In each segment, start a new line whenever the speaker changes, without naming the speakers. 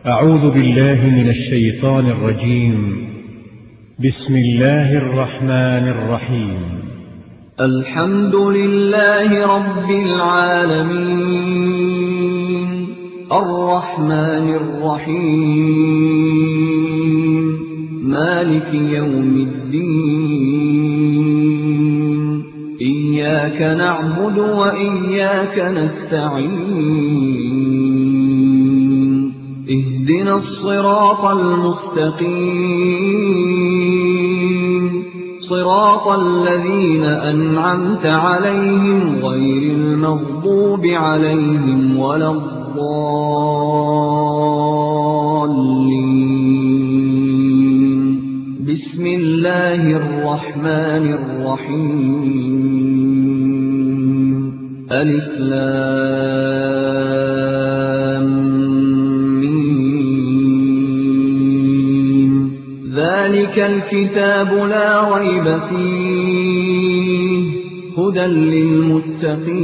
أعوذ بالله من الشيطان الرجيم. بسم الله الرحمن الرحيم.
الحمد لله رب العالمين الرحمن الرحيم مالك يوم الدين إياك نعبد وإياك نستعين اهدنا الصراط المستقيم صراط الذين أنعمت عليهم غير المغضوب عليهم ولا الضالين. بسم الله الرحمن الرحيم. ألف لام ميم. ذلك الكتاب لا ريب فيه هدى للمتقين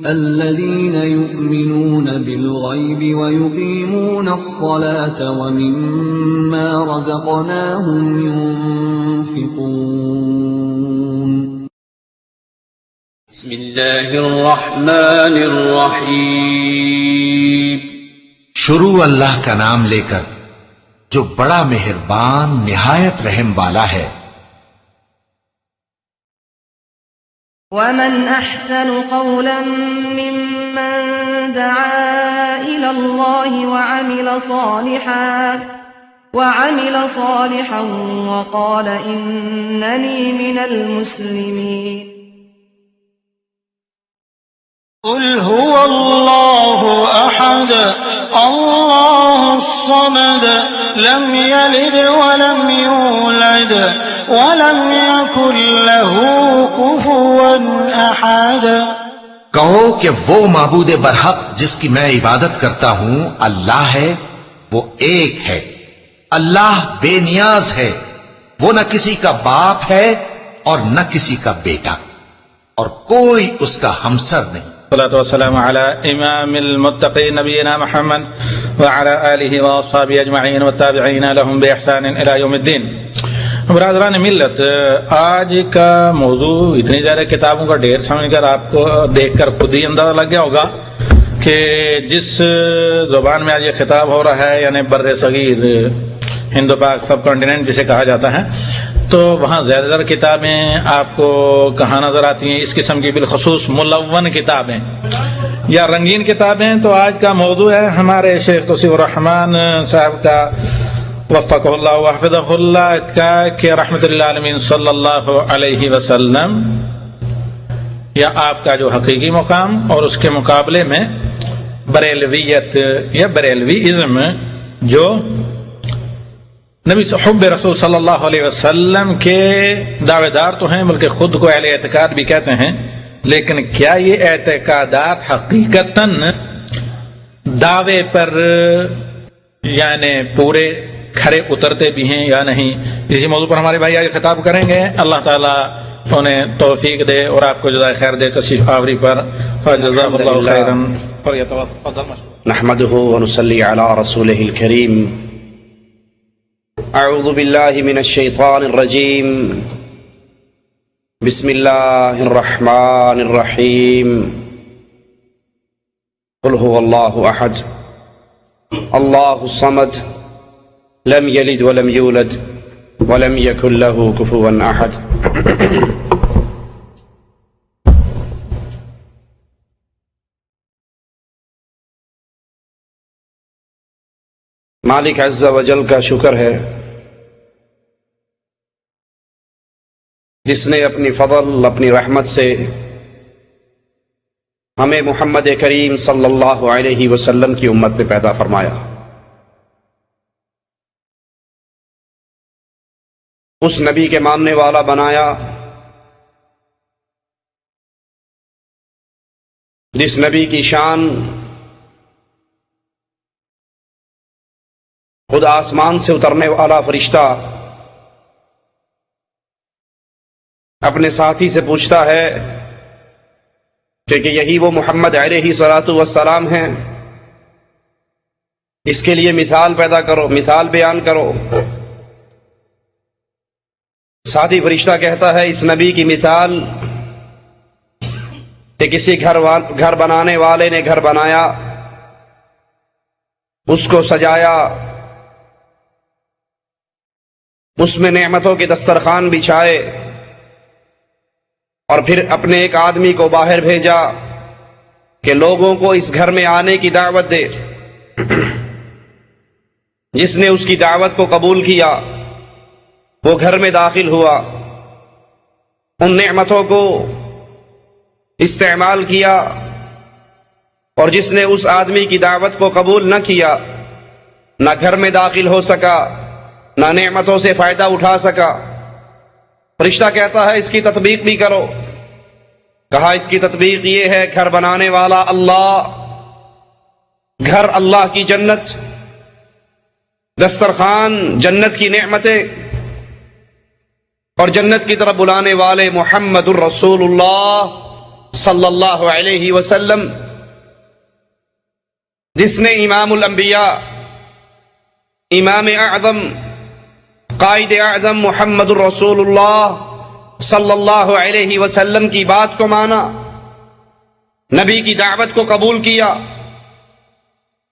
الذين يؤمنون بالغيب ويقيمون الصلاة ومما رزقناهم ينفقون.
بسم الله الرحمن الرحيم.
شروع اللہ کا نام لے کر جو بڑا مہربان نہایت رحم والا ہے.
ومن أحسن قولا ممن دعا إلى الله وعمل صالحا وقال إنني من المسلمين.
قل هو الله أحد الله الصمد لم يلد ولم يولد ولم يكن له كفوا أحد.
کہو کہ وہ معبود برحق جس کی میں عبادت کرتا ہوں اللہ ہے، وہ ایک ہے، اللہ بے نیاز ہے، وہ نہ کسی کا باپ ہے اور نہ کسی کا بیٹا، اور کوئی اس کا ہمسر نہیں.
والصلاة والسلام على إمام المتقين نبينا محمد وعلى آله وأصحابه أجمعين والتابعين لهم بإحسان إلى يوم الدين. برادران ملت، آج کا موضوع اتنی زیادہ کتابوں کا ڈھیر سمجھ کر آپ کو دیکھ کر خود ہی اندازہ لگ گیا ہوگا کہ جس زبان میں آج یہ خطاب ہو رہا ہے، یعنی بر صغیر ہند پاک سب کانٹیننٹ جسے کہا جاتا ہے، تو وہاں زیادہ تر کتابیں آپ کو کہاں نظر آتی ہیں؟ اس قسم کی بالخصوص ملون کتابیں یا رنگین کتابیں. تو آج کا موضوع ہے ہمارے شیخ توصیف الرحمن صاحب کا وفقہ اللہ وحفظہ اللہ کا کہ رحمت للعالمین صلی اللہ علیہ وسلم، یا آپ کا جو حقیقی مقام اور اس کے مقابلے میں بریلویت یا بریلوی ازم، جو نبی حب رسول صلی اللہ علیہ وسلم کے دعوے دار تو ہیں، بلکہ خود کو اہل اعتقاد بھی کہتے ہیں، لیکن کیا یہ اعتقادات حقیقتاً دعوے پر یعنی پورے کھرے اترتے بھی ہیں یا نہیں؟ اسی موضوع پر ہمارے بھائی آج خطاب کریں گے. اللہ تعالیٰ انہیں توفیق دے اور آپ کو جزائے خیر دے تشریف آوری پر. فجزاک اللہ خیرا.
نحمده ونصلي على رسوله الكريم. اعوذ باللہ من الشیطان الرجیم. بسم اللہ الرحمن الرحیم. قل هو اللہ احد اللہ الصمد لم يلد ولم يولد ولم يكن له كفوا احد. مالک عز و جل کا شکر ہے جس نے اپنی فضل اپنی رحمت سے ہمیں محمد کریم صلی اللہ علیہ وسلم کی امت میں پیدا فرمایا. اس نبی کے ماننے والا بنایا جس نبی کی شان خود آسمان سے اترنے والا فرشتہ اپنے ساتھی سے پوچھتا ہے کہ یہی وہ محمد علیہ الصلوۃ والسلام ہیں اس کے لیے مثال پیدا کرو، مثال بیان کرو۔ ساتھی فرشتہ کہتا ہے اس نبی کی مثال کہ کسی گھر بنانے والے نے گھر بنایا، اس کو سجایا، اس میں نعمتوں کے دسترخوان بچھائے، اور پھر اپنے ایک آدمی کو باہر بھیجا کہ لوگوں کو اس گھر میں آنے کی دعوت دے۔ جس نے اس کی دعوت کو قبول کیا وہ گھر میں داخل ہوا، ان نعمتوں کو استعمال کیا، اور جس نے اس آدمی کی دعوت کو قبول نہ کیا نہ گھر میں داخل ہو سکا، نہ نعمتوں سے فائدہ اٹھا سکا۔ فرشتہ کہتا ہے اس کی تطبیق بھی کرو۔ کہا اس کی تطبیق یہ ہے، گھر بنانے والا اللہ، گھر اللہ کی جنت، دسترخوان جنت کی نعمتیں، اور جنت کی طرف بلانے والے محمد الرسول اللہ صلی اللہ علیہ وسلم، جس نے امام الانبیاء، امام اعظم، قائد اعظم محمد الرسول اللہ صلی اللہ علیہ وسلم کی بات کو مانا، نبی کی دعوت کو قبول کیا،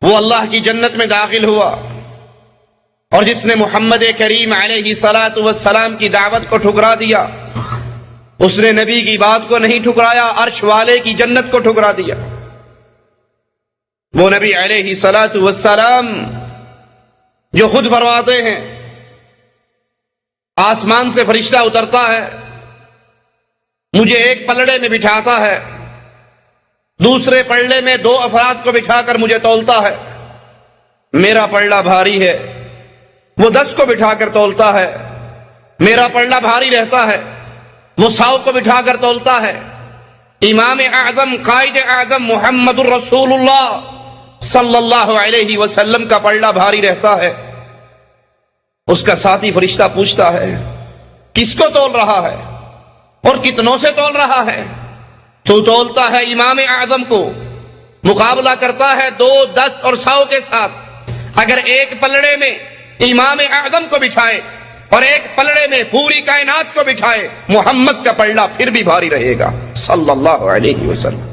وہ اللہ کی جنت میں داخل ہوا۔ اور جس نے محمد کریم علیہ الصلاۃ والسلام کی دعوت کو ٹھکرا دیا، اس نے نبی کی بات کو نہیں ٹھکرایا، عرش والے کی جنت کو ٹھکرا دیا۔ وہ نبی علیہ الصلاۃ والسلام جو خود فرماتے ہیں آسمان سے فرشتہ اترتا ہے، مجھے ایک پلڑے میں بٹھاتا ہے، دوسرے پلڑے میں 2 افراد کو بٹھا کر مجھے تولتا ہے، میرا پلڑا بھاری ہے، وہ 10 کو بٹھا کر تولتا ہے، میرا پلڑا بھاری رہتا ہے، وہ 100 کو بٹھا کر تولتا ہے۔ امام اعظم، قائد اعظم محمد الرسول اللہ صلی اللہ علیہ وسلم کا پلڑا بھاری رہتا ہے۔ اس کا ساتھی فرشتہ پوچھتا ہے کس کو تول رہا ہے اور کتنوں سے تول رہا ہے؟ تو تولتا ہے امام اعظم کو، مقابلہ کرتا ہے 2، 10 اور 100 کے ساتھ۔ اگر ایک پلڑے میں امام اعظم کو بٹھائے اور ایک پلڑے میں پوری کائنات کو بٹھائے، محمد کا پلڑا پھر بھی بھاری رہے گا صلی اللہ علیہ وسلم۔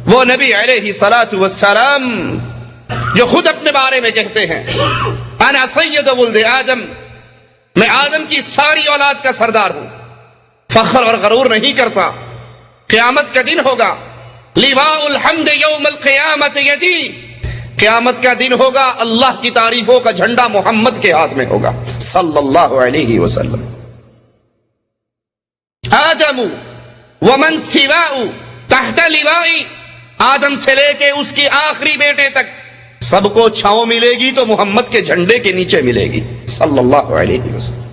وہ نبی علیہ الصلاۃ والسلام جو خود اپنے بارے میں کہتے ہیں انا سید ولد آدم، میں آدم کی ساری اولاد کا سردار ہوں، فخر اور غرور نہیں کرتا۔ قیامت کا دن ہوگا، لواء الحمد یوم القیامت یدی، قیامت کا دن ہوگا، اللہ کی تعریفوں کا جھنڈا محمد کے ہاتھ میں ہوگا صلی اللہ علیہ وسلم۔ آدم ومن سواء تحت لوائی، آدم سے لے کے اس کی آخری بیٹے تک سب کو چھاؤں ملے گی تو محمد کے جھنڈے کے نیچے ملے گی صلی اللہ علیہ وسلم۔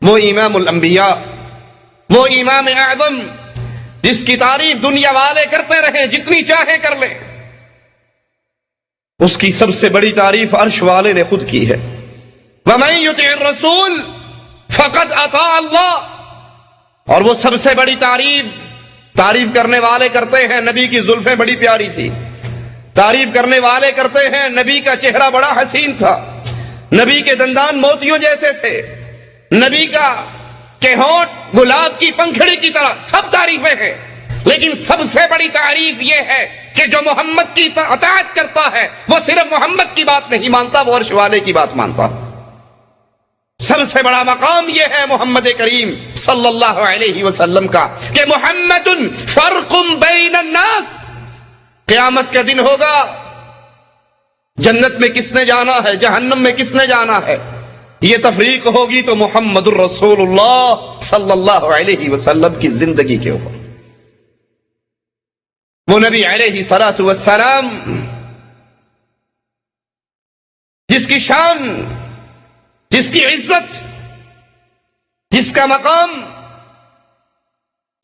وہ امام الانبیاء، وہ امام اعظم جس کی تعریف دنیا والے کرتے رہیں، جتنی چاہے کر لیں، اس کی سب سے بڑی تعریف عرش والے نے خود کی ہے۔ وَمَن يُطِعِ الرَّسُولَ فَقَدْ أَطَاعَ اللَّهَ، اور وہ سب سے بڑی تعریف کرنے والے کرتے ہیں نبی کی زلفیں بڑی پیاری تھی، تعریف کرنے والے کرتے ہیں نبی کا چہرہ بڑا حسین تھا، نبی کے دندان موتیوں جیسے تھے، نبی کا کہ ہونٹ گلاب کی پنکھڑی کی طرح، سب تعریفیں ہیں، لیکن سب سے بڑی تعریف یہ ہے کہ جو محمد کی اطاعت کرتا ہے وہ صرف محمد کی بات نہیں مانتا، وہ عرش والے کی بات مانتا۔ سب سے بڑا مقام یہ ہے محمد کریم صلی اللہ علیہ وسلم کا کہ محمد فرق بین الناس۔ قیامت کا دن ہوگا، جنت میں کس نے جانا ہے، جہنم میں کس نے جانا ہے، یہ تفریق ہوگی تو محمد الرسول اللہ صلی اللہ علیہ وسلم کی زندگی کے اوپر۔ وہ نبی علیہ الصلاۃ والسلام جس کی شان، جس کی عزت، جس کا مقام،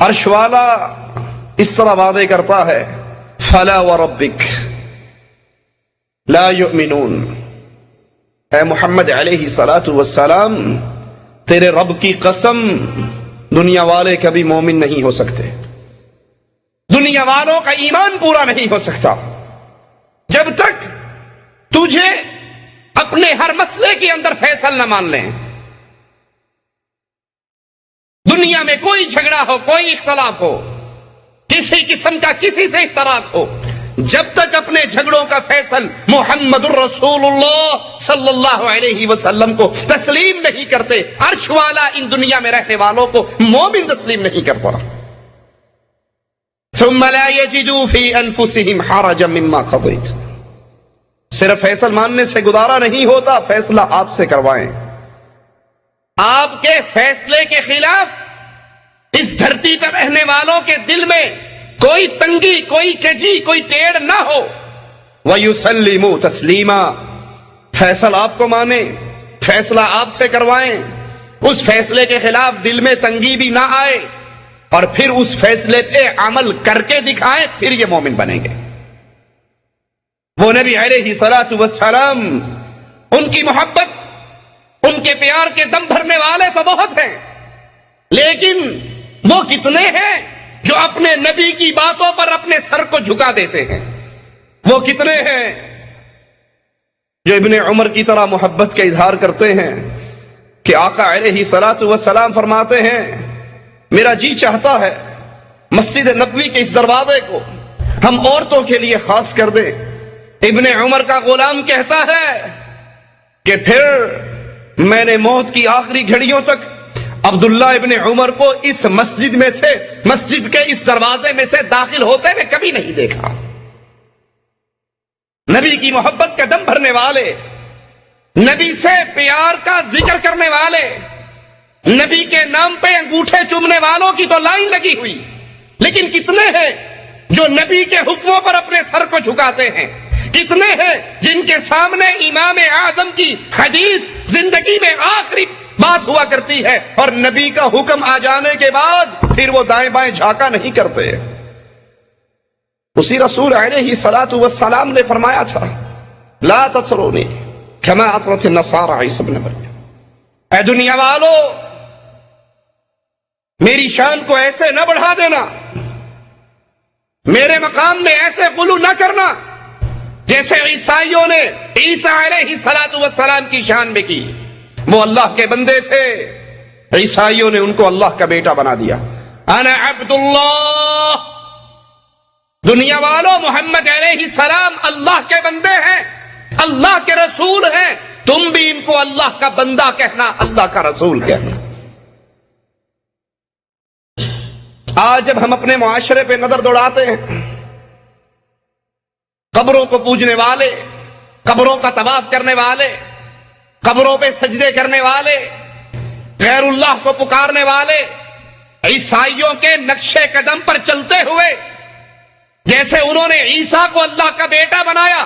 عرش والا اس طرح وعدے کرتا ہے فلا وربک لا یؤمنون، اے محمد علیہ الصلاۃ والسلام تیرے رب کی قسم دنیا والے کبھی مومن نہیں ہو سکتے، دنیا والوں کا ایمان پورا نہیں ہو سکتا جب تک تجھے اپنے ہر مسئلے کے اندر فیصل نہ مان لیں. دنیا میں کوئی جھگڑا ہو، کوئی اختلاف ہو، کسی قسم کا کسی سے اختلاف ہو، جب تک اپنے جھگڑوں کا فیصل محمد الرسول اللہ صلی اللہ علیہ وسلم کو تسلیم نہیں کرتے، عرش والا ان دنیا میں رہنے والوں کو مومن تسلیم نہیں کرتا. ثم لا يجدوا في انفسهم حرجا مما قضيت. صرف فیصل ماننے سے گزارا نہیں ہوتا، فیصلہ آپ سے کروائیں. آپ کے فیصلے کے خلاف اس دھرتی پر رہنے والوں کے دل میں کوئی تنگی، کوئی کجی، کوئی ٹیڑھ نہ ہو. وَيُسَلِّمُوا تَسْلِيمًا. فیصلہ آپ کو مانیں، فیصلہ آپ سے کروائیں، اس فیصلے کے خلاف دل میں تنگی بھی نہ آئے، اور پھر اس فیصلے پہ عمل کر کے دکھائیں، پھر یہ مومن بنیں گے. وہ نبی علیہ الصلوۃ والسلام، ان کی محبت، ان کے پیار کے دم بھرنے والے تو بہت ہیں، لیکن وہ کتنے ہیں جو اپنے نبی کی باتوں پر اپنے سر کو جھکا دیتے ہیں؟ وہ کتنے ہیں جو ابن عمر کی طرح محبت کا اظہار کرتے ہیں کہ آقا علیہ الصلوۃ والسلام فرماتے ہیں میرا جی چاہتا ہے مسجد نبوی کے اس دروازے کو ہم عورتوں کے لیے خاص کر دیں. ابن عمر کا غلام کہتا ہے کہ پھر میں نے موت کی آخری گھڑیوں تک عبداللہ ابن عمر کو اس مسجد میں سے، مسجد کے اس دروازے میں سے داخل ہوتے ہوئے کبھی نہیں دیکھا. نبی کی محبت کا دم بھرنے والے، نبی سے پیار کا ذکر کرنے والے، نبی کے نام پہ انگوٹھے چومنے والوں کی تو لائن لگی ہوئی، لیکن کتنے ہیں جو نبی کے حکموں پر اپنے سر کو جھکاتے ہیں؟ کتنے ہیں جن کے سامنے امام اعظم کی حدیث زندگی میں آخری بات ہوا کرتی ہے، اور نبی کا حکم آ جانے کے بعد پھر وہ دائیں بائیں جھانکا نہیں کرتے؟ اسی رسول علیہ الصلوۃ والسلام نے فرمایا تھا لا تطرونی کما اطرت النصارى عیسی ابن مریم. اے دنیا والو، میری شان کو ایسے نہ بڑھا دینا، میرے مقام میں ایسے غلو نہ کرنا جیسے عیسائیوں نے عیسیٰ علیہ الصلوۃ والسلام کی شان میں کی. وہ اللہ کے بندے تھے، عیسائیوں نے ان کو اللہ کا بیٹا بنا دیا. انا عبد اللہ. دنیا والوں، محمد علیہ السلام اللہ کے بندے ہیں، اللہ کے رسول ہیں، تم بھی ان کو اللہ کا بندہ کہنا، اللہ کا رسول کہنا. آج جب ہم اپنے معاشرے پہ نظر دوڑاتے ہیں، قبروں کو پوجنے والے، قبروں کا طواف کرنے والے، قبروں پہ سجدے کرنے والے، غیر اللہ کو پکارنے والے، عیسائیوں کے نقش قدم پر چلتے ہوئے، جیسے انہوں نے عیسیٰ کو اللہ کا بیٹا بنایا،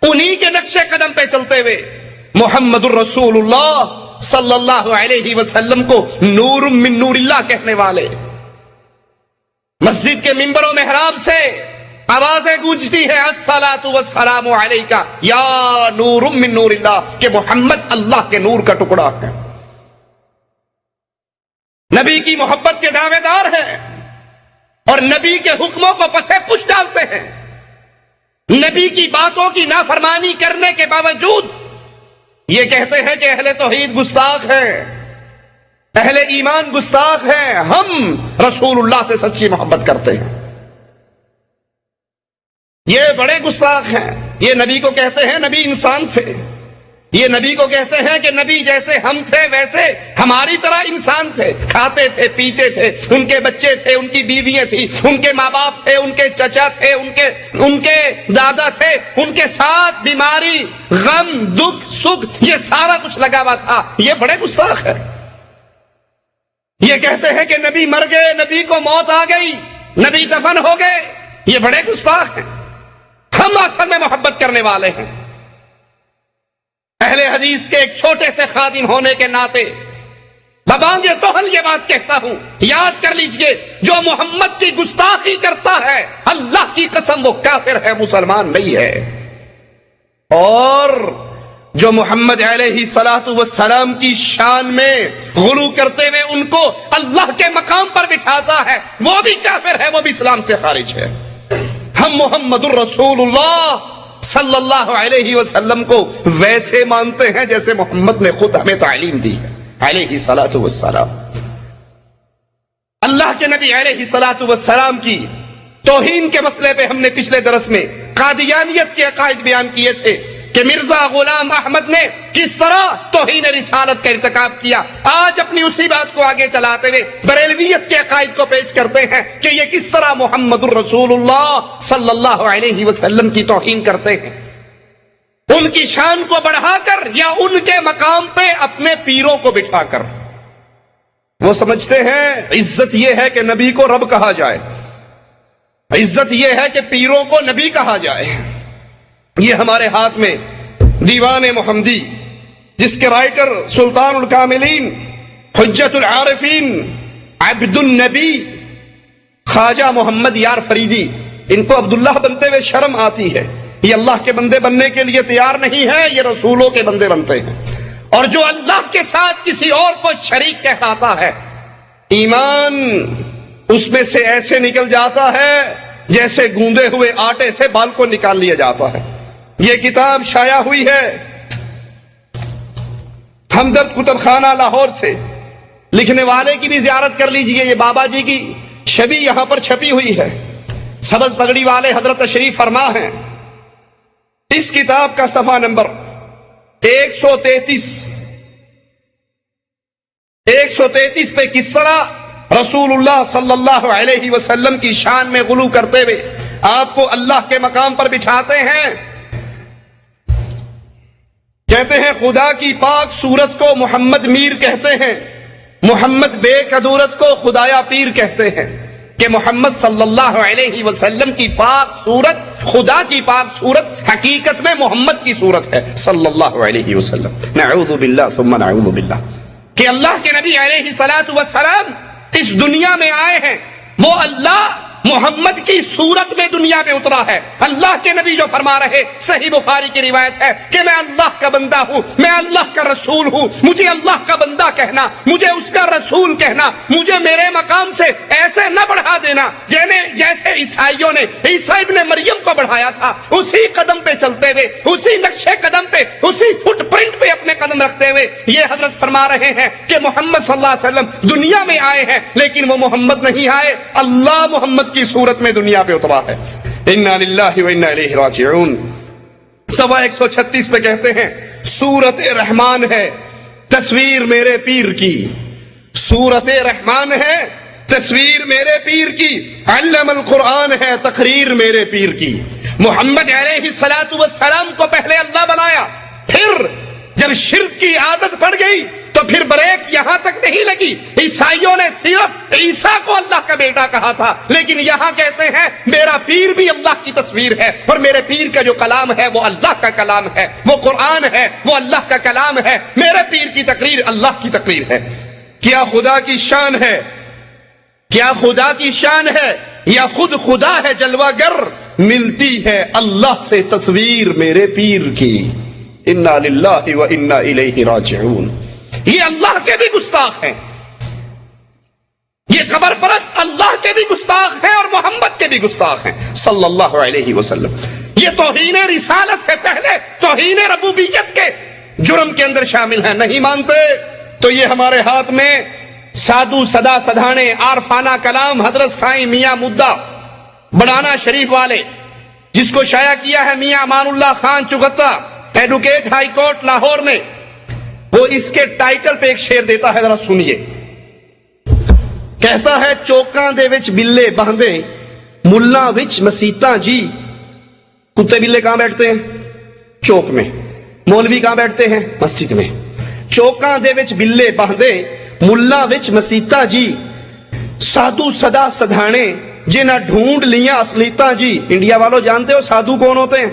انہی کے نقش قدم پہ چلتے ہوئے محمد الرسول اللہ صلی اللہ علیہ وسلم کو نور من نور اللہ کہنے والے، مسجد کے منبر و محراب سے آوازیں گونجتی ہیں الصلاۃ والسلام علیکہ یا نور من نور اللہ، کہ محمد اللہ کے نور کا ٹکڑا ہے. نبی کی محبت کے دعوے دار ہیں اور نبی کے حکموں کو پسے پش ڈالتے ہیں. نبی کی باتوں کی نافرمانی کرنے کے باوجود یہ کہتے ہیں کہ اہل توحید گستاخ ہیں، اہل ایمان گستاخ ہیں، ہم رسول اللہ سے سچی محبت کرتے ہیں. یہ بڑے گستاخ ہیں. یہ نبی کو کہتے ہیں نبی انسان تھے، یہ نبی کو کہتے ہیں کہ نبی جیسے ہم تھے ویسے ہماری طرح انسان تھے، کھاتے تھے، پیتے تھے، ان کے بچے تھے، ان کی بیویاں تھیں، ان کے ماں باپ تھے، ان کے چچا تھے، ان کے دادا تھے، ان کے ساتھ بیماری، غم، دکھ، سکھ، یہ سارا کچھ لگا ہوا تھا. یہ بڑے گستاخ ہیں. یہ کہتے ہیں کہ نبی مر گئے، نبی کو موت آ گئی، نبی دفن ہو گئے. یہ بڑے گستاخ ہیں. ہم اصل میں محبت کرنے والے ہیں. اہل حدیث کے ایک چھوٹے سے خادم ہونے کے ناطے ببانگ توہل یہ بات کہتا ہوں، یاد کر لیجئے، جو محمد کی گستاخی کرتا ہے اللہ کی قسم وہ کافر ہے، مسلمان نہیں ہے. اور جو محمد علیہ الصلوۃ والسلام کی شان میں غلو کرتے ہوئے ان کو اللہ کے مقام پر بٹھاتا ہے وہ بھی کافر ہے، وہ بھی اسلام سے خارج ہے. ہم محمد الرسول اللہ صلی اللہ علیہ وسلم کو ویسے مانتے ہیں جیسے محمد نے خود ہمیں تعلیم دی ہے علیہ الصلوۃ والسلام۔ اللہ کے نبی علیہ الصلوۃ والسلام کی توہین کے مسئلے پہ ہم نے پچھلے درس میں قادیانیت کے عقائد بیان کیے تھے کہ مرزا غلام احمد نے کس طرح توہین رسالت کا ارتکاب کیا۔ آج اپنی اسی بات کو آگے چلاتے ہوئے بریلویت کے عقائد کو پیش کرتے ہیں کہ یہ کس طرح محمد الرسول اللہ صلی اللہ علیہ وسلم کی توہین کرتے ہیں، ان کی شان کو بڑھا کر یا ان کے مقام پہ اپنے پیروں کو بٹھا کر۔ وہ سمجھتے ہیں عزت یہ ہے کہ نبی کو رب کہا جائے، عزت یہ ہے کہ پیروں کو نبی کہا جائے۔ یہ ہمارے ہاتھ میں دیوان محمدی، جس کے رائٹر سلطان الکاملین حجت العارفین عبد النبی خواجہ محمد یار فریدی، ان کو عبداللہ بنتے ہوئے شرم آتی ہے۔ یہ اللہ کے بندے بننے کے لیے تیار نہیں ہے، یہ رسولوں کے بندے بنتے ہیں۔ اور جو اللہ کے ساتھ کسی اور کو شریک کہلاتا ہے، ایمان اس میں سے ایسے نکل جاتا ہے جیسے گوندے ہوئے آٹے سے بال کو نکال لیا جاتا ہے۔ یہ کتاب شائع ہوئی ہے ہمدرد کتب خانہ لاہور سے، لکھنے والے کی بھی زیارت کر لیجئے، یہ بابا جی کی شبیہ یہاں پر چھپی ہوئی ہے، سبز پگڑی والے حضرت تشریف فرما ہیں۔ اس کتاب کا صفحہ نمبر 133 پہ کس طرح رسول اللہ صلی اللہ علیہ وسلم کی شان میں غلو کرتے ہوئے آپ کو اللہ کے مقام پر بٹھاتے ہیں۔ کہتے ہیں خدا کی پاک صورت کو محمد میر کہتے ہیں، محمد بے قدورت کو خدایا پیر کہتے ہیں، کہ محمد صلی اللہ علیہ وسلم کی پاک صورت، خدا کی پاک صورت حقیقت میں محمد کی صورت ہے صلی اللہ علیہ وسلم۔ نعوذ باللہ ثم نعوذ باللہ، کہ اللہ کے نبی علیہ الصلوۃ والسلام اس دنیا میں آئے ہیں، وہ اللہ محمد کی صورت میں دنیا میں اترا ہے۔ اللہ کے نبی جو فرما رہے، صحیح بخاری کی روایت ہے کہ میں اللہ کا بندہ ہوں، میں اللہ کا رسول ہوں، مجھے اللہ کا بندہ کہنا، مجھے اس کا رسول کہنا، مجھے میرے مقام سے ایسے نہ بڑھا دینا جیسے عیسائیوں نے عیسیٰ ابن مریم کو بڑھایا تھا۔ اسی قدم پہ چلتے ہوئے، اسی نقشے قدم پہ، اسی فٹ پرنٹ پہ اپنے قدم رکھتے ہوئے یہ حضرت فرما رہے ہیں کہ محمد صلی اللہ علیہ وسلم دنیا میں آئے ہیں، لیکن وہ محمد نہیں آئے، اللہ محمد کی صورت میں دنیا پہ اترا ہے۔ انا للہ و انا الیہ راجعون۔ صفحہ 136 پہ کہتے ہیں سورت رحمان ہے تصویر میرے پیر کی، سورت رحمان ہے تصویر میرے پیر کی، علم القرآن ہے تقریر میرے پیر کی۔ محمد علیہ الصلوۃ والسلام کو پہلے اللہ بنایا، پھر جب شرک کی عادت پڑ گئی تو پھر بریک یہاں تک نہیں لگی۔ عیسائیوں نے صرف عیسیٰ کو اللہ کا بیٹا کہا تھا، لیکن یہاں کہتے ہیں میرا پیر بھی اللہ کی تصویر ہے، اور میرے پیر کا جو کلام ہے وہ اللہ کا کلام ہے، وہ قرآن ہے، وہ اللہ کا کلام ہے، میرے پیر کی تقریر اللہ کی تقریر ہے۔ کیا خدا کی شان ہے، کیا خدا کی شان ہے یا خود خدا ہے جلوہ گر، ملتی ہے اللہ سے تصویر میرے پیر کی۔ انا للہ و انا الیہ راجعون۔ یہ اللہ کے بھی گستاخ ہیں، یہ قبر پرست اللہ کے بھی گستاخ ہیں اور محمد کے بھی گستاخ ہیں صلی اللہ علیہ وسلم۔ یہ توہین رسالت سے پہلے توہین ربوبیت کے جرم کے اندر شامل ہیں۔ نہیں مانتے تو یہ ہمارے ہاتھ میں سادو سدا سدھانے عارفانہ کلام حضرت سائیں میاں مدہ بڑانا شریف والے، جس کو شائع کیا ہے Mian Aman Ullah Khan Chughta, advocate high court Lahore نے، وہ اس کے ٹائٹل پہ ایک شعر دیتا ہے، ذرا سنیے۔ کہتا ہے چوکاں دے وچ بلے باندھے ملا وچ مسیتاں جی۔ کتے بلے کہاں بیٹھتے ہیں؟ چوک میں۔ مولوی کہاں بیٹھتے ہیں؟ مسجد میں۔ چوکاں دے وچ بلے باندھے ملا وچ مسیتاں جی، سادو سدا سدھانے جنہ ڈھونڈ لیاں اصلیتاں جی۔ انڈیا والوں جانتے ہو سادھو کون ہوتے ہیں؟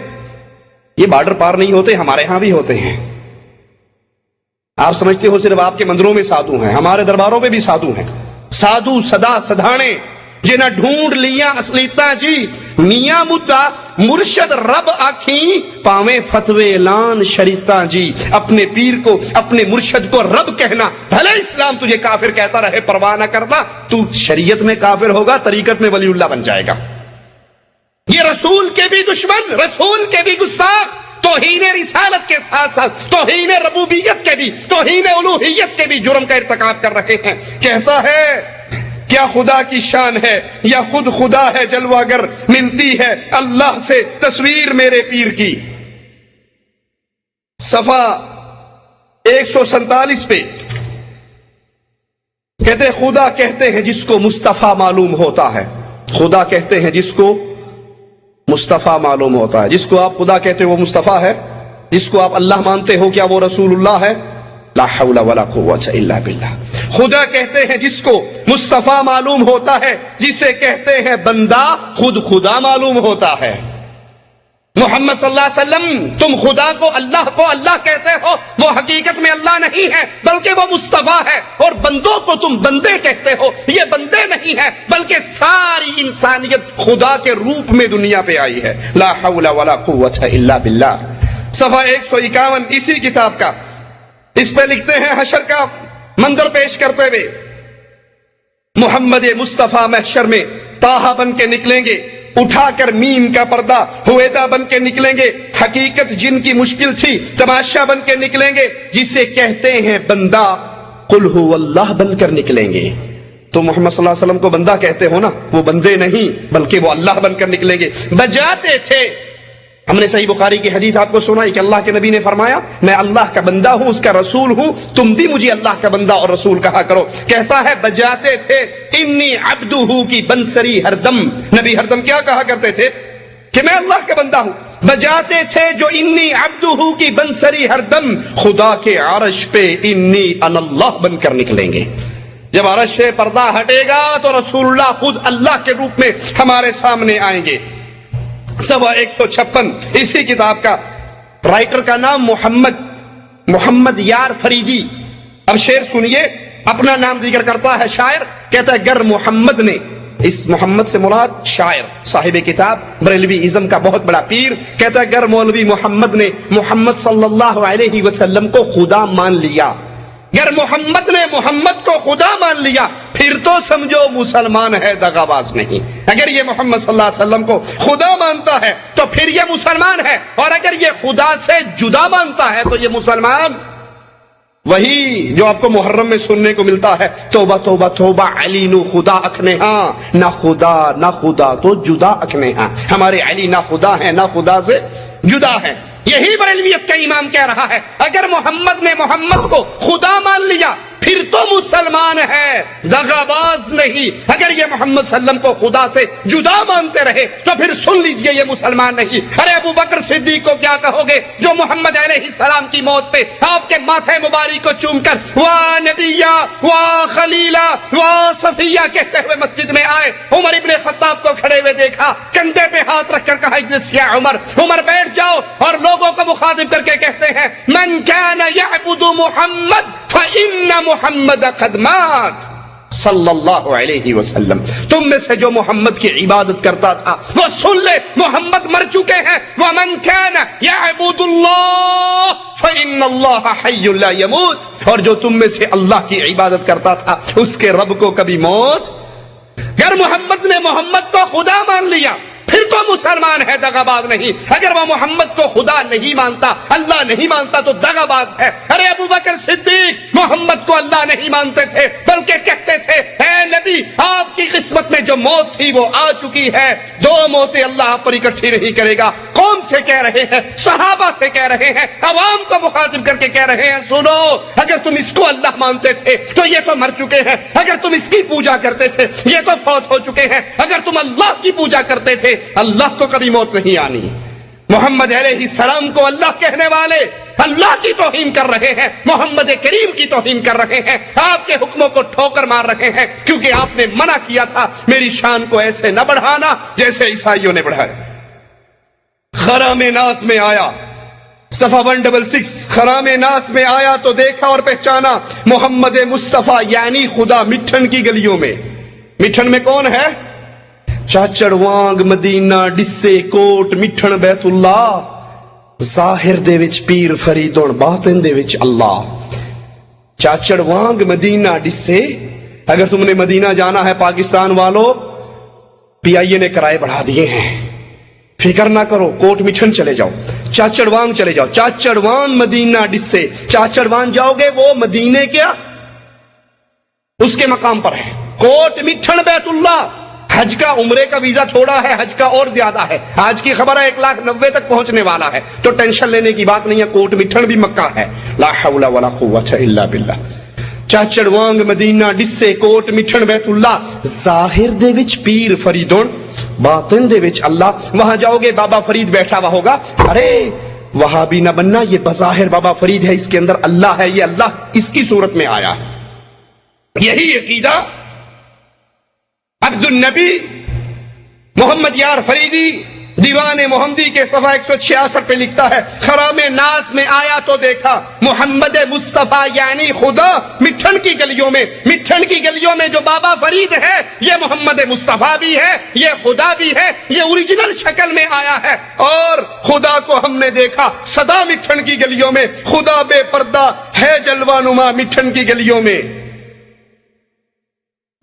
یہ بارڈر پار نہیں ہوتے، ہمارے ہاں بھی ہوتے ہیں۔ آپ سمجھتے ہو صرف آپ کے مندروں میں سادھو ہیں، ہمارے درباروں پہ بھی سادھو ہیں۔ سادھو سدا سدھانے جنہ ڈھونڈ لیاں اصلیتاں جی، میاں مدہ مرشد رب آکھیں پاویں فتوے اعلان شریعتاں جی۔ اپنے پیر کو، اپنے مرشد کو رب کہنا، بھلے اسلام تجھے کافر کہتا رہے پرواہ نہ کرنا، تو شریعت میں کافر ہوگا، طریقت میں ولی اللہ بن جائے گا۔ یہ رسول کے بھی دشمن، رسول کے بھی گستاخ، توہین رسالت کے ساتھ ساتھ توہین ربوبیت کے بھی، توہین الوہیت کے بھی جرم کا ارتکاب کر رہے ہیں۔ کہتا ہے کیا خدا کی شان ہے یا خود خدا ہے جلوہ گر، ملتی ہے اللہ سے تصویر میرے پیر کی۔ صفحہ 147 پہ کہتے ہیں خدا کہتے ہیں جس کو مصطفیٰ معلوم ہوتا ہے، خدا کہتے ہیں جس کو مصطفیٰ معلوم ہوتا ہے۔ جس کو آپ خدا کہتے ہو وہ مصطفیٰ ہے، جس کو آپ اللہ مانتے ہو کیا وہ رسول اللہ ہے؟ لا حول ولا قوت الا باللہ۔ خدا کہتے ہیں جس کو مصطفیٰ معلوم ہوتا ہے، جسے کہتے ہیں بندہ خود خدا معلوم ہوتا ہے۔ محمد صلی اللہ علیہ وسلم تم خدا کو اللہ کہتے ہو، وہ حقیقت میں اللہ نہیں ہے بلکہ وہ مصطفیٰ ہے، اور بندوں کو تم بندے کہتے ہو، یہ بندے نہیں ہے بلکہ ساری انسانیت خدا کے روپ میں دنیا پہ آئی ہے۔ لا حول ولا قوت الا باللہ۔ صفحہ 151 اسی کتاب کا، اس پہ لکھتے ہیں حشر کا منظر پیش کرتے ہوئے، محمد مصطفیٰ محشر میں طٰہٰ بن کے نکلیں گے، اٹھا کر میم کا پردہ ہویدا بن کے نکلیں گے، حقیقت جن کی مشکل تھی تماشا بن کے نکلیں گے، جسے کہتے ہیں بندہ قل هو اللہ بن کر نکلیں گے۔ تو محمد صلی اللہ علیہ وسلم کو بندہ کہتے ہو نا، وہ بندے نہیں بلکہ وہ اللہ بن کر نکلیں گے۔ بجاتے تھے، ہم نے صحیح بخاری کی حدیث آپ کو سنائی کہ اللہ کے نبی نے فرمایا میں اللہ کا بندہ ہوں، اس کا رسول ہوں، تم بھی مجھے اللہ کا بندہ اور رسول کہا کرو۔ کہتا ہے بجاتے تھے انی عبدہ کی بنسری ہر دم، نبی ہر دم کیا کہا کرتے تھے کہ میں اللہ کا بندہ ہوں۔ بجاتے تھے جو انی عبدہ کی بنسری ہر دم، خدا کے عرش پہ انی ان اللہ بن کر نکلیں گے۔ جب عرش سے پردہ ہٹے گا تو رسول اللہ خود اللہ کے روپ میں ہمارے سامنے آئیں گے۔ صفحہ 156 اسی کتاب کا، رائٹر کا نام محمد یار فریدی۔ اب شعر سنیے، اپنا نام ذکر کرتا ہے شاعر، کہتا ہے گر محمد نے، اس محمد سے مراد شاعر صاحب کتاب بریلوی ازم کا بہت بڑا پیر، کہتا ہے گر مولوی محمد نے محمد صلی اللہ علیہ وسلم کو خدا مان لیا، گر محمد نے محمد کو خدا مان لیا، پھر تو سمجھو مسلمان ہے دغا باز نہیں۔ اگر یہ محمد صلی اللہ علیہ وسلم کو خدا مانتا ہے تو پھر یہ مسلمان ہے، اور اگر یہ خدا سے جدا مانتا ہے تو یہ مسلمان وہی جو آپ کو محرم میں سننے کو ملتا ہے، توبہ توبہ توبہ علی نو خدا اکھنے ہاں، نہ خدا تو جدا اکھنے ہاں۔ ہمارے علی نہ خدا ہے نہ خدا سے جدا ہے۔ یہی بریلویت کا امام کہہ رہا ہے اگر محمد نے محمد کو خدا مان لیا پھر تو مسلمان ہے دغا باز نہیں، اگر یہ محمد صلی اللہ علیہ وسلم کو خدا سے جدا مانتے رہے تو پھر سن لیجئے یہ مسلمان نہیں۔ ارے ابو بکر صدیق کو کیا کہو گے جو محمد علیہ السلام کی موت پہ آپ کے ماتھے مبارک کو چوم کر وا نبیہ وا خلیلہ وا صفیہ کہتے ہوئے مسجد میں آئے، عمر ابن خطاب کو کھڑے ہوئے دیکھا، کندھے پہ ہاتھ رکھ کر کہا اجلس یا عمر، عمر بیٹھ جاؤ، اور لوگوں کو مخاطب کر کے کہتے ہیں من کان یعبد محمد فإن محمد قد مات صلی اللہ علیہ وسلم، تم میں سے جو محمد کی عبادت کرتا تھا وہ سن لے محمد مر چکے ہیں۔ ومن كان يعبد الله فإن الله حي لا يموت، اور جو تم میں سے اللہ کی عبادت کرتا تھا اس کے رب کو کبھی موت۔ اگر محمد نے محمد کو خدا مان لیا پھر تو مسلمان ہے دغا باز نہیں، اگر وہ محمد کو خدا نہیں مانتا اللہ نہیں مانتا تو دغا باز ہے۔ ارے ابو بکر صدیق محمد کو اللہ نہیں مانتے تھے بلکہ کہتے تھے اے نبی آپ کی قسمت میں جو موت تھی وہ آ چکی ہے، دو موتیں اللہ آپ پر اکٹھی نہیں کرے گا۔ قوم سے کہہ رہے ہیں، صحابہ سے کہہ رہے ہیں، عوام کو مخاطب کر کے کہہ رہے ہیں سنو اگر تم اس کو اللہ مانتے تھے تو یہ تو مر چکے ہیں، اگر تم اس کی پوجا کرتے تھے یہ تو فوت ہو چکے ہیں، اگر تم اللہ کی پوجا کرتے تھے اللہ کو کبھی موت نہیں آنی۔ محمد علیہ السلام کو اللہ کہنے والے اللہ کی توہین کر رہے ہیں، محمد کریم کی توہین کر رہے ہیں، آپ کے حکموں کو ٹھوکر مار رہے ہیں، کیونکہ آپ نے منع کیا تھا میری شان کو ایسے نہ بڑھانا جیسے عیسائیوں نے بڑھایا۔ خرام ناس میں آیا، صفحہ 166 خرام ناس میں آیا تو دیکھا اور پہچانا محمد مصطفیٰ یعنی خدا مٹھن کی گلیوں میں۔ مٹھن میں کون ہے؟ چاچڑ وانگ مدینہ ڈسے کوٹ مٹھن بیت اللہ، ظاہر دے وچ پیر فریدون باطن دے وچ اللہ۔ چاچڑ وانگ مدینہ ڈسے، اگر تم نے مدینہ جانا ہے پاکستان والوں، پی آئی اے نے کرائے بڑھا دیے ہیں، فکر نہ کرو، کوٹ مٹھن چلے جاؤ، چاچڑوان چلے جاؤ، چاچڑوان مدینہ ڈسے، چاچڑوان جاؤ گے وہ مدینے کیا اس کے مقام پر ہے، کوٹ مٹھن بیت اللہ۔ حج کا عمرے کا ویزا تھوڑا ہے، حج کا اور زیادہ ہے، آج کی خبر ہے 1,90,000 تک پہنچنے والا ہے، تو ٹینشن لینے کی بات نہیں ہے، کوٹ مٹھن بھی مکہ ہے۔ لا حول ولا قوت الا باللہ۔ چاچڑوانگ مدینہ ڈسے کوٹ مٹھن بیت اللہ، ظاہر دے وچ پیر فریدون، باطن دے وچ اللہ۔ وہاں جاؤ گے بابا فرید بیٹھا ہوا ہوگا، ارے وہاں بھی نہ بننا، یہ بظاہر بابا فرید ہے، اس کے اندر اللہ ہے، یہ اللہ اس کی صورت میں آیا۔ یہی عقیدہ عبد النبی محمد یار فریدی دیوان محمدی کے صفحہ 166 پہ لکھتا ہے، خرام ناز میں آیا تو دیکھا محمد مصطفیٰ یعنی خدا مٹھن کی گلیوں میں، مٹھن کی گلیوں میں جو بابا فرید ہے یہ محمد مصطفیٰ بھی ہے، یہ خدا بھی ہے، یہ اوریجنل شکل میں آیا ہے۔ اور خدا کو ہم نے دیکھا سدا مٹھن کی گلیوں میں، خدا بے پردہ ہے جلوہ نما مٹھن کی گلیوں میں۔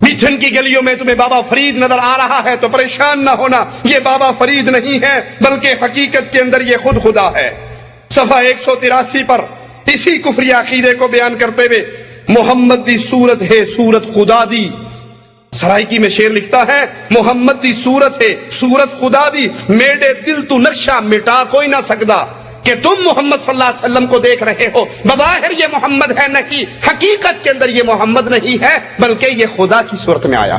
مٹھن کی گلیوں میں تمہیں بابا فرید نظر آ رہا ہے تو پریشان نہ ہونا، یہ بابا فرید نہیں ہے بلکہ حقیقت کے اندر یہ خود خدا ہے۔ صفحہ 183 پر اسی کفری عقیدے کو بیان کرتے ہوئے محمد دی صورت ہے صورت خدا دی، سرائکی میں شعر لکھتا ہے، محمد دی صورت ہے صورت خدا دی، میرے دل تو نقشہ مٹا کوئی نہ سکدا، کہ تم محمد صلی اللہ علیہ وسلم کو دیکھ رہے ہو، بظاہر یہ محمد ہے نہیں، حقیقت کے اندر یہ محمد نہیں ہے بلکہ یہ خدا کی صورت میں آیا۔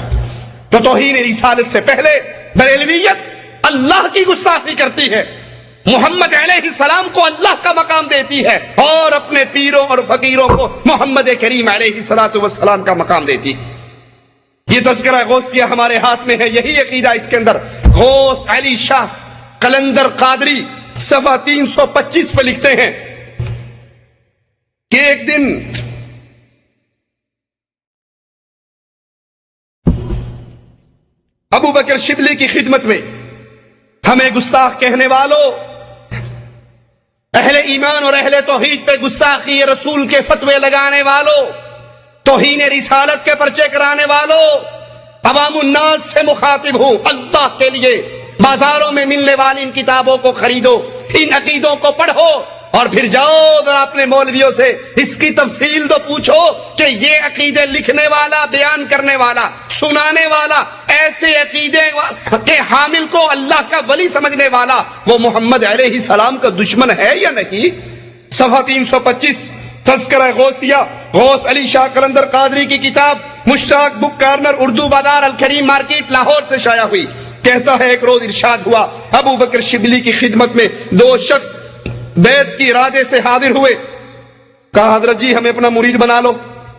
تو توہین رسالت سے پہلے بریلویت اللہ کی گستاخی کرتی ہے، محمد علیہ السلام کو اللہ کا مقام دیتی ہے، اور اپنے پیروں اور فقیروں کو محمد کریم علیہ السلام کا مقام دیتی۔ یہ تذکرہ غوثیہ ہمارے ہاتھ میں ہے، یہی عقیدہ اس کے اندر۔ غوث علی شاہ قلندر قادری صفحہ 325 پہ لکھتے ہیں کہ ایک دن ابو بکر شبلی کی خدمت میں ہمیں گستاخ کہنے والوں، اہل ایمان اور اہل توحید پہ گستاخی رسول کے فتوے لگانے والوں، توہین رسالت کے پرچے کرانے والوں، عوام الناس سے مخاطب ہوں، اللہ کے لیے بازاروں میں ملنے والی ان کتابوں کو خریدو، ان عقیدوں کو پڑھو، اور پھر جاؤ اور اپنے مولویوں سے اس کی تفصیل تو پوچھو کہ یہ عقیدے لکھنے والا، بیان کرنے والا، سنانے والا، ایسے عقیدے کے حامل کو اللہ کا ولی سمجھنے والا وہ محمد علیہ السلام کا دشمن ہے یا نہیں؟ صفحہ 325 تذکرہ غوثیہ، غوث علی شاہ قلندر قادری کی کتاب مشتاق بک کارنر، اردو بازار الکریم مارکیٹ لاہور سے شائع ہوئی۔ کہتا ہے ایک روز ارشاد ہوا، ابو بکر شبلی کی خدمت میں 2 شخص بیعت کی ارادے سے حاضر ہوئے، کہا حضرت جی ہمیں اپنا مرید بنا لو۔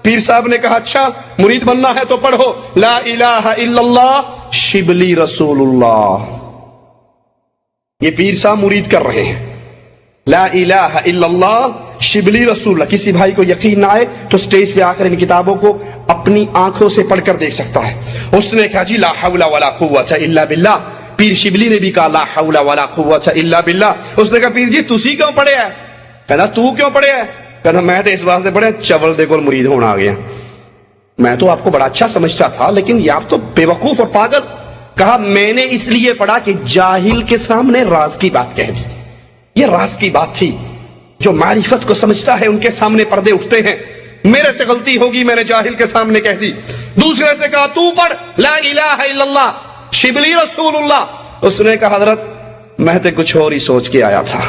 پیر صاحب نے کہا اچھا مرید بننا ہے تو پڑھو لا الہ الا اللہ شبلی رسول اللہ۔ یہ پیر صاحب مرید کر رہے ہیں، لا الہ الا اللہ شبلی رسول اللہ۔ کسی بھائی کو یقین نہ آئے تو سٹیج پہ آ کر ان کتابوں کو اپنی آنکھوں سے پڑھ کر دیکھ سکتا ہے۔ اس نے کہا جی لا حول ولا قوت الا باللہ۔ پیر شبلی نے بھی کہا لا حول ولا قوت الا باللہ۔ اس نے کہا پیر جی تسی کیوں پڑھے ہے؟ کہنا تو کیوں پڑھے ہے؟ کہنا میں تو اس واسطے پڑھے چول دے کول مرید ہونا آ گیا، میں تو آپ کو بڑا اچھا سمجھتا تھا لیکن یہ آپ تو بے وقوف اور پاگل۔ کہا میں نے اس لیے پڑھا کہ جاہل کے سامنے راز کی بات کہہ دی، یہ راز کی بات تھی، جو معرفت کو سمجھتا ہے ان کے سامنے پردے اٹھتے ہیں، میرے سے غلطی ہوگی میں نے جاہل کے سامنے کہہ دی۔ دوسرے سے کہا تو پڑھ لا الہ الا اللہ شبلی رسول اللہ۔ اس نے کہا حضرت میں تو کچھ اور ہی سوچ کے آیا تھا،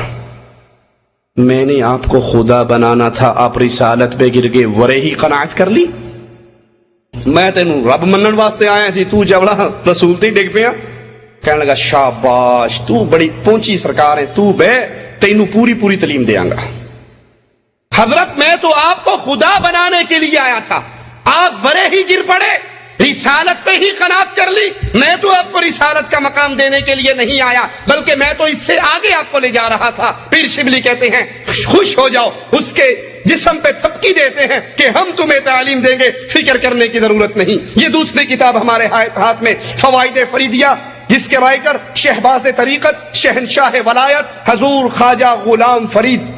میں نے آپ کو خدا بنانا تھا، آپ رسالت پہ گر گئے، ورے ہی قناعت کر لی، میں تینوں رب منن واسطے آیا سی، تو جوڑا رسول تے ڈگ پیا۔ کہنے لگا شاباش تو بڑی پہنچی سرکار ہے، تو بے تینوں پوری تعلیم دیاں گا۔ حضرت میں تو آپ کو خدا بنانے کے لیے آیا تھا، آپ ورے ہی گر پڑے، رسالت پہ ہی قناعت کر لی، میں تو آپ کو رسالت کا مقام دینے کے لیے نہیں آیا بلکہ میں تو اس سے آگے آپ کو لے جا رہا تھا۔ پیر شبلی کہتے ہیں خوش ہو جاؤ، اس کے جسم پہ تھپکی دیتے ہیں کہ ہم تمہیں تعلیم دیں گے، فکر کرنے کی ضرورت نہیں۔ یہ دوسری کتاب ہمارے ہاتھ میں فوائد فریدیہ، جس کے رائٹر شہباز طریقت شہنشاہ ولایت حضور خواجہ غلام فرید،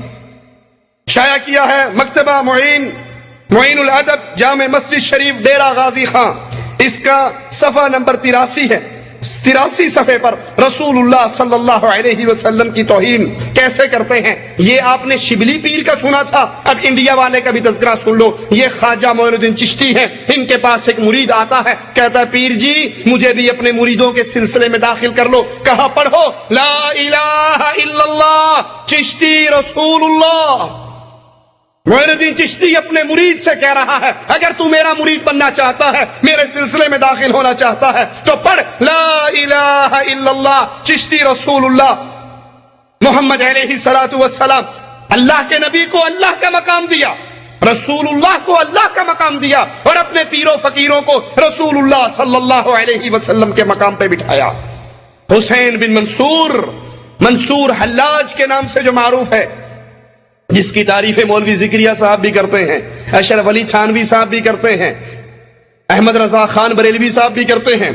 شائع کیا ہے مکتبہ معین الادب جامع مسجد شریف ڈیرہ غازی خان، اس کا صفحہ نمبر 83 ہے۔ 83 صفحے پر رسول اللہ صلی اللہ علیہ وسلم کی توہین کیسے کرتے ہیں. یہ آپ نے شبلی پیر کا سنا تھا, اب انڈیا والے کا بھی تذکرہ سن لو. یہ خواجہ معین الدین چشتی ہیں, ان کے پاس ایک مرید آتا ہے, کہتا ہے پیر جی مجھے بھی اپنے مریدوں کے سلسلے میں داخل کر لو. کہا پڑھو لا الہ الا اللہ چشتی رسول اللہ. معین الدین چشتی اپنے مرید سے کہہ رہا ہے اگر تو میرا مرید بننا چاہتا ہے, میرے سلسلے میں داخل ہونا چاہتا ہے, تو پڑھ لا الہ الا اللہ چشتی رسول اللہ. محمد علیہ الصلوۃ والسلام اللہ کے نبی کو اللہ کا مقام دیا, رسول اللہ کو اللہ کا مقام دیا, اور اپنے پیروں فقیروں کو رسول اللہ صلی اللہ علیہ وسلم کے مقام پہ بٹھایا. حسین بن منصور حلاج کے نام سے جو معروف ہے, جس کی تعریف مولوی ذکریہ صاحب بھی کرتے ہیں, اشرف علی تھانوی صاحب بھی کرتے ہیں, احمد رضا خان بریلوی صاحب بھی کرتے ہیں.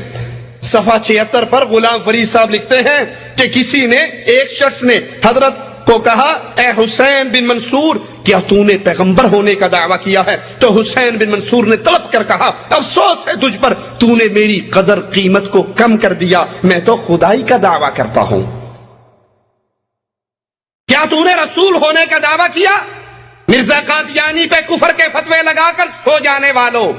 صفحہ 76 پر غلام فرید صاحب لکھتے ہیں کہ کسی نے, ایک شخص نے حضرت کو کہا اے حسین بن منصور کیا تو نے پیغمبر ہونے کا دعویٰ کیا ہے؟ تو حسین بن منصور نے طلب کر کہا افسوس ہے تجھ پر, تو نے میری قدر قیمت کو کم کر دیا, میں تو خدائی کا دعویٰ کرتا ہوں. کیا تو نے رسول ہونے کا دعویٰ کیا؟ مرزا قادیانی پہ کفر کے فتوے لگا کر سو جانے والوں,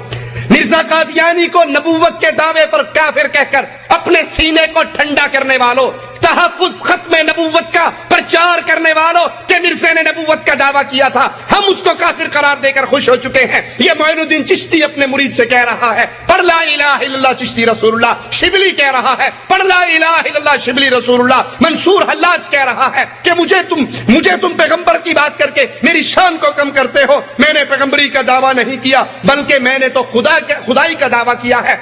مرزا قادیانی کو نبوت کے دعوے پر کافر کہہ کر اپنے سینے کو ٹھنڈا کرنے والوں, تحفظ ختم نبوت کا پرچار کرنے والوں کہ مرزا نے نبوت کا دعویٰ کیا تھا, ہم اس کو کافر قرار دے کر خوش ہو چکے ہیں. یہ معین الدین چشتی اپنے مرید سے کہہ رہا ہے پڑھ لا الہ الا اللہ چشتی رسول اللہ. شبلی کہہ رہا ہے پڑھ لا الہ الا اللہ شبلی رسول اللہ. منصور حلاج کہہ رہا ہے کہ مجھے تم پیغمبر کی بات کر کے میری شان کو کم کرتے ہو, میں نے پیغمبری کا دعویٰ نہیں کیا بلکہ میں نے تو خدائی کا دعویٰ کیا ہے.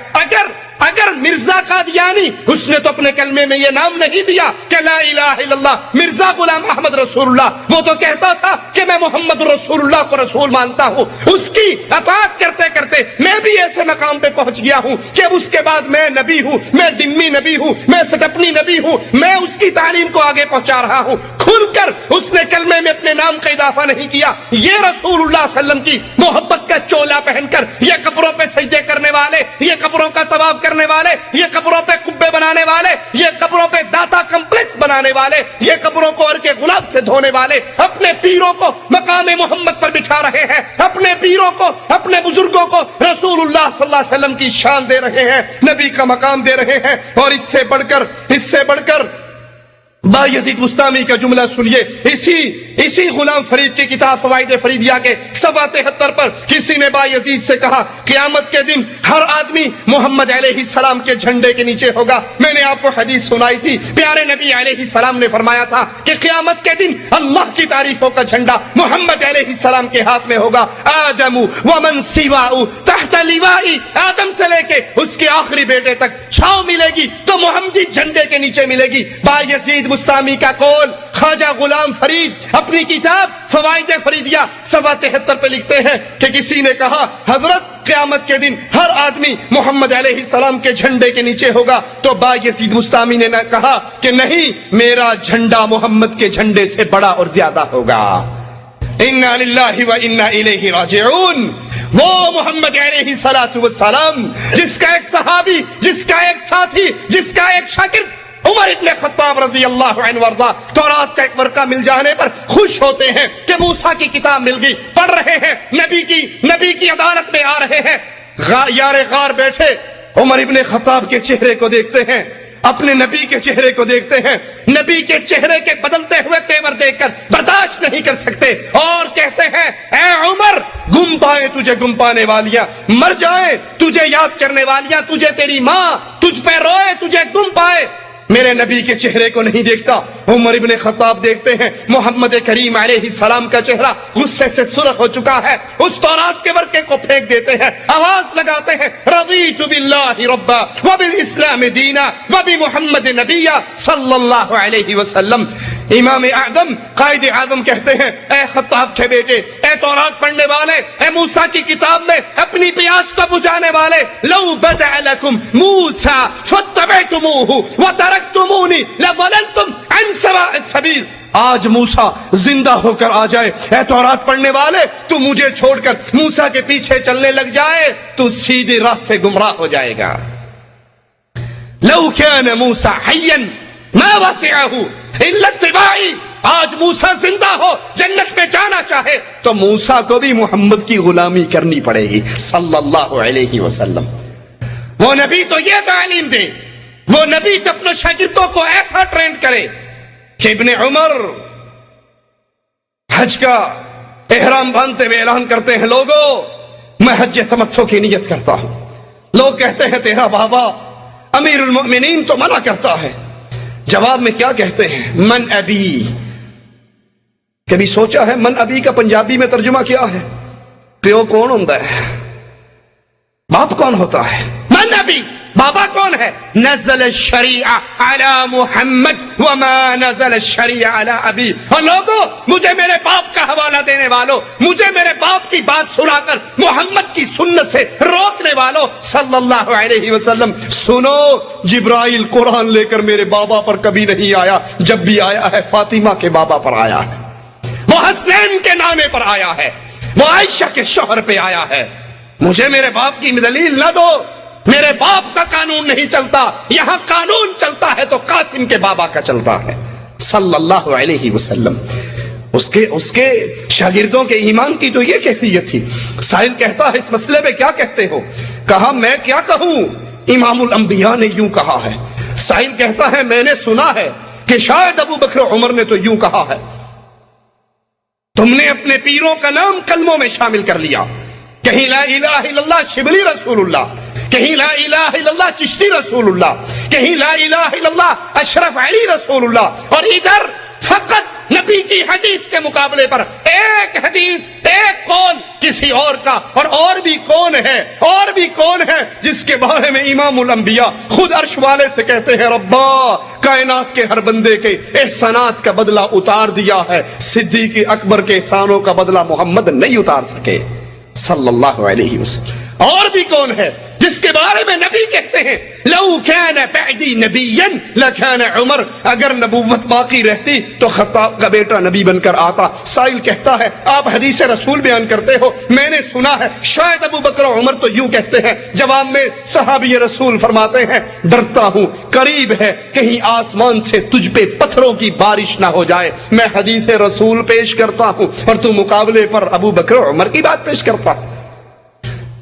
اگر مرزا قادیانی, اس نے تو اپنے کلمے میں یہ نام نہیں دیا کہ لا الہ الا اللہ مرزا غلام احمد رسول اللہ, وہ تو کہتا تھا کہ میں محمد رسول اللہ کو رسول مانتا ہوں. اس کی اطاعت کرتے کرتے میں بھی ایسے مقام پہ پہنچ گیا ہوں کہ اس کے بعد میں نبی ہوں, میں ڈمی نبی ہوں, میں سٹپنی نبی ہوں, میں اس کی تعلیم کو آگے پہنچا رہا ہوں. کھل کر اس نے کلمے میں اپنے نام کا اضافہ نہیں کیا. یہ رسول اللہ صلی اللہ علیہ وسلم کی محبت کا چولا پہن کر یہ قبروں پہ سجدے کرنے والے, یہ قبروں کا طواف کرنے والے, یہ قبروں پہ قبے بنانے والے, یہ قبروں پہ داتا کمپلیکس بنانے والے, یہ قبروں کو اور کے گلاب سے دھونے والے اپنے پیروں کو مقام محمد پر بٹھا رہے ہیں, اپنے پیروں کو, اپنے بزرگوں کو رسول اللہ صلی اللہ علیہ وسلم کی شان دے رہے ہیں, نبی کا مقام دے رہے ہیں. اور اس سے بڑھ کر بایزید بستامی کا جملہ سنیے. اسی غلام فرید کی کتاب فوائد فریدیہ کے صفحہ 73 پر کسی نے بایزید سے کہا قیامت کے دن ہر آدمی محمد علیہ السلام کے جھنڈے کے نیچے ہوگا. میں نے آپ کو حدیث سنائی تھی, پیارے نبی علیہ السلام نے فرمایا تھا کہ قیامت کے دن اللہ کی تعریفوں کا جھنڈا محمد علیہ السلام کے ہاتھ میں ہوگا. آدم ومن سواہ تحت لوائی, آدم سے لے کے اس کے آخری بیٹے تک چھاؤں ملے گی تو محمدی جھنڈے کے نیچے ملے گی. بایزید بستامی کا قول خواجہ غلام فرید اپنی کتاب فوائد فریدیہ صفحہ 73 پہ لکھتے ہیں کہ کسی نے کہا حضرت قیامت کے دن ہر آدمی محمد علیہ السلام کے جھنڈے کے نیچے ہوگا, تو بایزید بستامی نے کہا کہ نہیں, میرا جھنڈا محمد کے جھنڈے سے بڑا اور زیادہ ہوگا. انا للہ و انا الیہ راجعون. وہ محمد علیہ السلام جس کا ایک صحابی, جس کا ایک ساتھی, جس کا ایک شاگرد عمر ابن خطاب رضی اللہ عنہ وارضا تورات کا ایک ورقہ مل جانے پر خوش ہوتے ہیں کہ موسیٰ کی کتاب مل گئی, پڑھ رہے ہیں, نبی کی عدالت میں آ رہے ہیں. یار غار بیٹھے عمر ابن خطاب کے چہرے کو دیکھتے ہیں, اپنے نبی کے چہرے کو دیکھتے ہیں, نبی کے چہرے کے بدلتے ہوئے تیور دیکھ کر برداشت نہیں کر سکتے اور کہتے ہیں اے عمر, گم پائے تجھے گم پانے والیاں, مر جائے تجھے یاد کرنے والیاں, تجھے تیری ماں تجھ پہ روئے تجھے گم پائے, میرے نبی کے چہرے کو نہیں دیکھتا. عمر ابن خطاب دیکھتے ہیں محمد کریم علیہ السلام کا چہرہ غصے سے سرخ ہو چکا ہے, اس تورات کے ورقے کو پھینک دیتے ہیں, آواز لگاتے ہیں رضیت باللہ ربا وبالاسلام دینا وبمحمد نبیا صلی اللہ علیہ وسلم. امام اعظم قائد اعظم کہتے ہیں اے خطاب کے بیٹے, اے تورات پڑھنے والے, اے موسیٰ کی کتاب میں اپنی پیاس کو بجھانے والے, لو بدع لکم موسیٰ فاتبعتموہ وترکتمونی لضللتم عن سواء السبیل. آج موسیٰ زندہ ہو کر آ جائے, اے تورات پڑھنے والے, تو مجھے چھوڑ کر موسیٰ کے پیچھے چلنے لگ جائے تو سیدھی راہ سے گمراہ ہو جائے گا. لو كان موسى حيا ما وسعه الا اتباعي. آج موسیٰ زندہ ہو, جنت میں جانا چاہے تو موسیٰ کو بھی محمد کی غلامی کرنی پڑے گی صلی اللہ علیہ وسلم. وہ نبی تو یہ تعلیم دے, وہ نبی تو اپنے شاگردوں کو ایسا ٹرین کرے کہ ابن عمر حج کا احرام باندھتے ہوئے اعلان کرتے ہیں, لوگوں میں حج تمتع کی نیت کرتا ہوں. لوگ کہتے ہیں تیرا بابا امیر المؤمنین تو منع کرتا ہے. جواب میں کیا کہتے ہیں؟ من ابی. کبھی سوچا ہے من ابی کا پنجابی میں ترجمہ کیا ہے؟ پیو کون ہوتا ہے؟ باپ کون ہوتا ہے؟ من ابی, بابا کون ہے؟ نزل الشریعہ علی محمد وما نزل الشریعہ علی ابی. اور لوگوں مجھے میرے باپ کا حوالہ دینے والوں, مجھے میرے باپ کی بات سنا کر محمد کی سنت سے روکنے والوں صلی اللہ علیہ وسلم, سنو جبرائیل قرآن لے کر میرے بابا پر کبھی نہیں آیا. جب بھی آیا ہے فاطمہ کے بابا پر آیا ہے, وہ حسنین کے نانے پر آیا ہے, وہ عائشہ کے شوہر پہ آیا ہے. مجھے میرے باپ کی دلیل نہ دو, میرے باپ کا قانون نہیں چلتا. یہاں قانون چلتا ہے تو قاسم کے بابا کا چلتا ہے صلی اللہ علیہ وسلم. اس کے شاگردوں کے ایمان کی تو یہ کیفیت تھی. سائل کہتا ہے اس مسئلے پہ کیا کہتے ہو؟ کہا میں کیا کہوں, امام الانبیاء نے یوں کہا ہے. سائل کہتا ہے میں نے سنا ہے کہ شاید ابو بکر عمر نے تو یوں کہا ہے. تم نے اپنے پیروں کا نام کلموں میں شامل کر لیا. کہیں لا الہ الا اللہ شبلی رسول اللہ, کہیں لا الہ الا اللہ چشتی رسول اللہ, کہیں لا الہ الا اللہ اشرف علی رسول اللہ, اور ادھر فقط نبی کی حدیث کے مقابلے پر ایک حدیث, ایک قول کسی اور کا. اور بھی کون ہے, اور بھی کون ہے جس کے بارے میں امام الانبیاء خود عرش والے سے کہتے ہیں ربا کائنات کے ہر بندے کے احسانات کا بدلہ اتار دیا ہے, صدیق اکبر کے احسانوں کا بدلہ محمد نہیں اتار سکے صلی اللہ علیہ وسلم. اور بھی کون ہے جس کے بارے میں نبی کہتے ہیں لو کان بعدی نبیا لکان عمر, اگر نبوت باقی رہتی تو خطاب کا بیٹا نبی بن کر آتا. سائل کہتا ہے آپ حدیث رسول بیان کرتے ہو, میں نے سنا ہے شاید ابو بکر و عمر تو یوں کہتے ہیں. جواب میں صحابی رسول فرماتے ہیں ڈرتا ہوں قریب ہے کہیں آسمان سے تجھ پہ پتھروں کی بارش نہ ہو جائے. میں حدیث رسول پیش کرتا ہوں اور تو مقابلے پر ابو بکر و عمر کی بات پیش کرتا.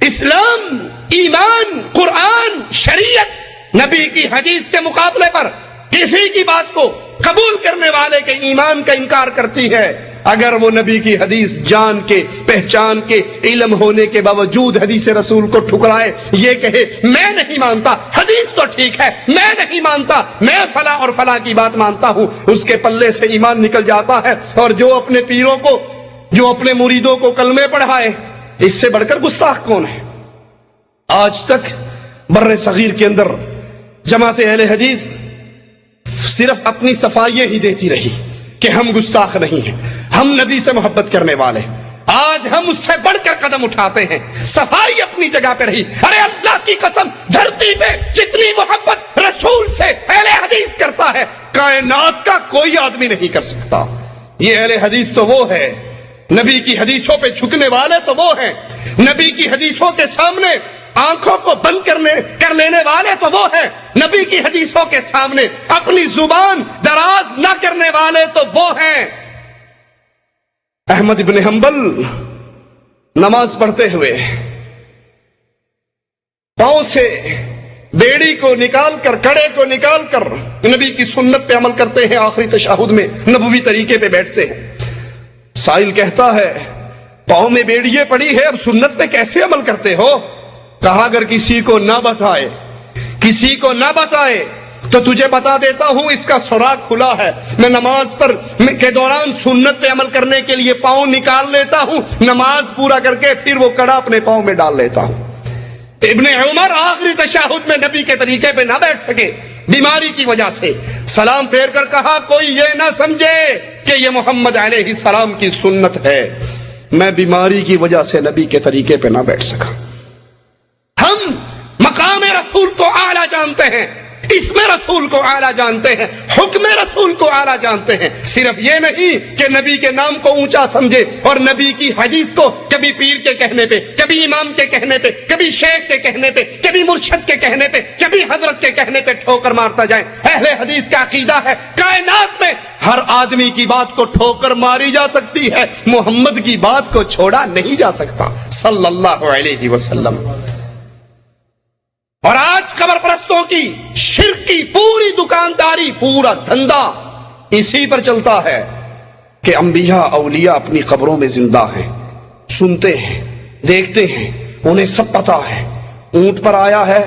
اسلام, ایمان, قرآن, شریعت نبی کی حدیث کے مقابلے پر کسی کی بات کو قبول کرنے والے کے ایمان کا انکار کرتی ہے. اگر وہ نبی کی حدیث جان کے, پہچان کے, علم ہونے کے باوجود حدیث رسول کو ٹھکرائے, یہ کہے میں نہیں مانتا, حدیث تو ٹھیک ہے میں نہیں مانتا, میں فلاں اور فلاں کی بات مانتا ہوں, اس کے پلے سے ایمان نکل جاتا ہے. اور جو اپنے پیروں کو, جو اپنے مریدوں کو کلمے پڑھائے, اس سے بڑھ کر گستاخ کون ہے؟ آج تک بر صغیر کے اندر جماعت اہل حدیث صرف اپنی صفائیاں ہی دیتی رہی کہ ہم گستاخ نہیں ہیں, ہم نبی سے محبت کرنے والے. آج ہم اس سے بڑھ کر قدم اٹھاتے ہیں. صفائی اپنی جگہ پہ رہی. ارے اللہ کی قسم, دھرتی پہ جتنی محبت رسول سے اہل حدیث کرتا ہے کائنات کا کوئی آدمی نہیں کر سکتا. یہ اہل حدیث تو وہ ہے, نبی کی حدیثوں پہ جھکنے والے تو وہ ہیں, نبی کی حدیثوں کے سامنے آنکھوں کو بند کر لینے والے تو وہ ہیں, نبی کی حدیثوں کے سامنے اپنی زبان دراز نہ کرنے والے تو وہ ہیں. احمد ابن حنبل نماز پڑھتے ہوئے پاؤں سے بیڑی کو نکال کر, کڑے کو نکال کر نبی کی سنت پہ عمل کرتے ہیں. آخری تشہد میں نبوی طریقے پہ بیٹھتے ہیں. سائل کہتا ہے پاؤں میں بیڑیے پڑی ہے, اب سنت پہ کیسے عمل کرتے ہو؟ کہا اگر کسی کو نہ بتائے, کسی کو نہ بتائے تو تجھے بتا دیتا ہوں اس کا سوراخ کھلا ہے. میں نماز پر کے دوران سنت پہ عمل کرنے کے لیے پاؤں نکال لیتا ہوں, نماز پورا کر کے پھر وہ کڑا اپنے پاؤں میں ڈال لیتا ہوں. ابن عمر آخری تشہد میں نبی کے طریقے پہ نہ بیٹھ سکے بیماری کی وجہ سے. سلام پھیر کر کہا کوئی یہ نہ سمجھے کہ یہ محمد علیہ السلام کی سنت ہے, میں بیماری کی وجہ سے نبی کے طریقے پہ نہ بیٹھ سکا. ہم مقام رسول کو اعلیٰ جانتے ہیں, اسم رسول کو اعلیٰ جانتے ہیں، حکم رسول کو اعلیٰ جانتے ہیں. صرف یہ نہیں کہ نبی کے نام کو اونچا سمجھے اور نبی کی حدیث کو کبھی پیر کے کہنے پہ، کبھی امام کے کہنے پہ، کبھی شیخ کے کہنے پہ، کبھی مرشد کے کہنے پہ، کبھی حضرت کے کہنے پہ ٹھوکر مارتا جائے. اہل حدیث کا عقیدہ ہے کائنات میں ہر آدمی کی بات کو ٹھوکر ماری جا سکتی ہے، محمد کی بات کو چھوڑا نہیں جا سکتا صلی اللہ علیہ وسلم. اور آج قبر پرستوں کی شرک کی پوری دکانداری، پورا دھندا اسی پر چلتا ہے کہ انبیاء اولیاء اپنی قبروں میں زندہ ہیں، سنتے ہیں، دیکھتے ہیں، انہیں سب پتا ہے. اونٹ پر آیا ہے،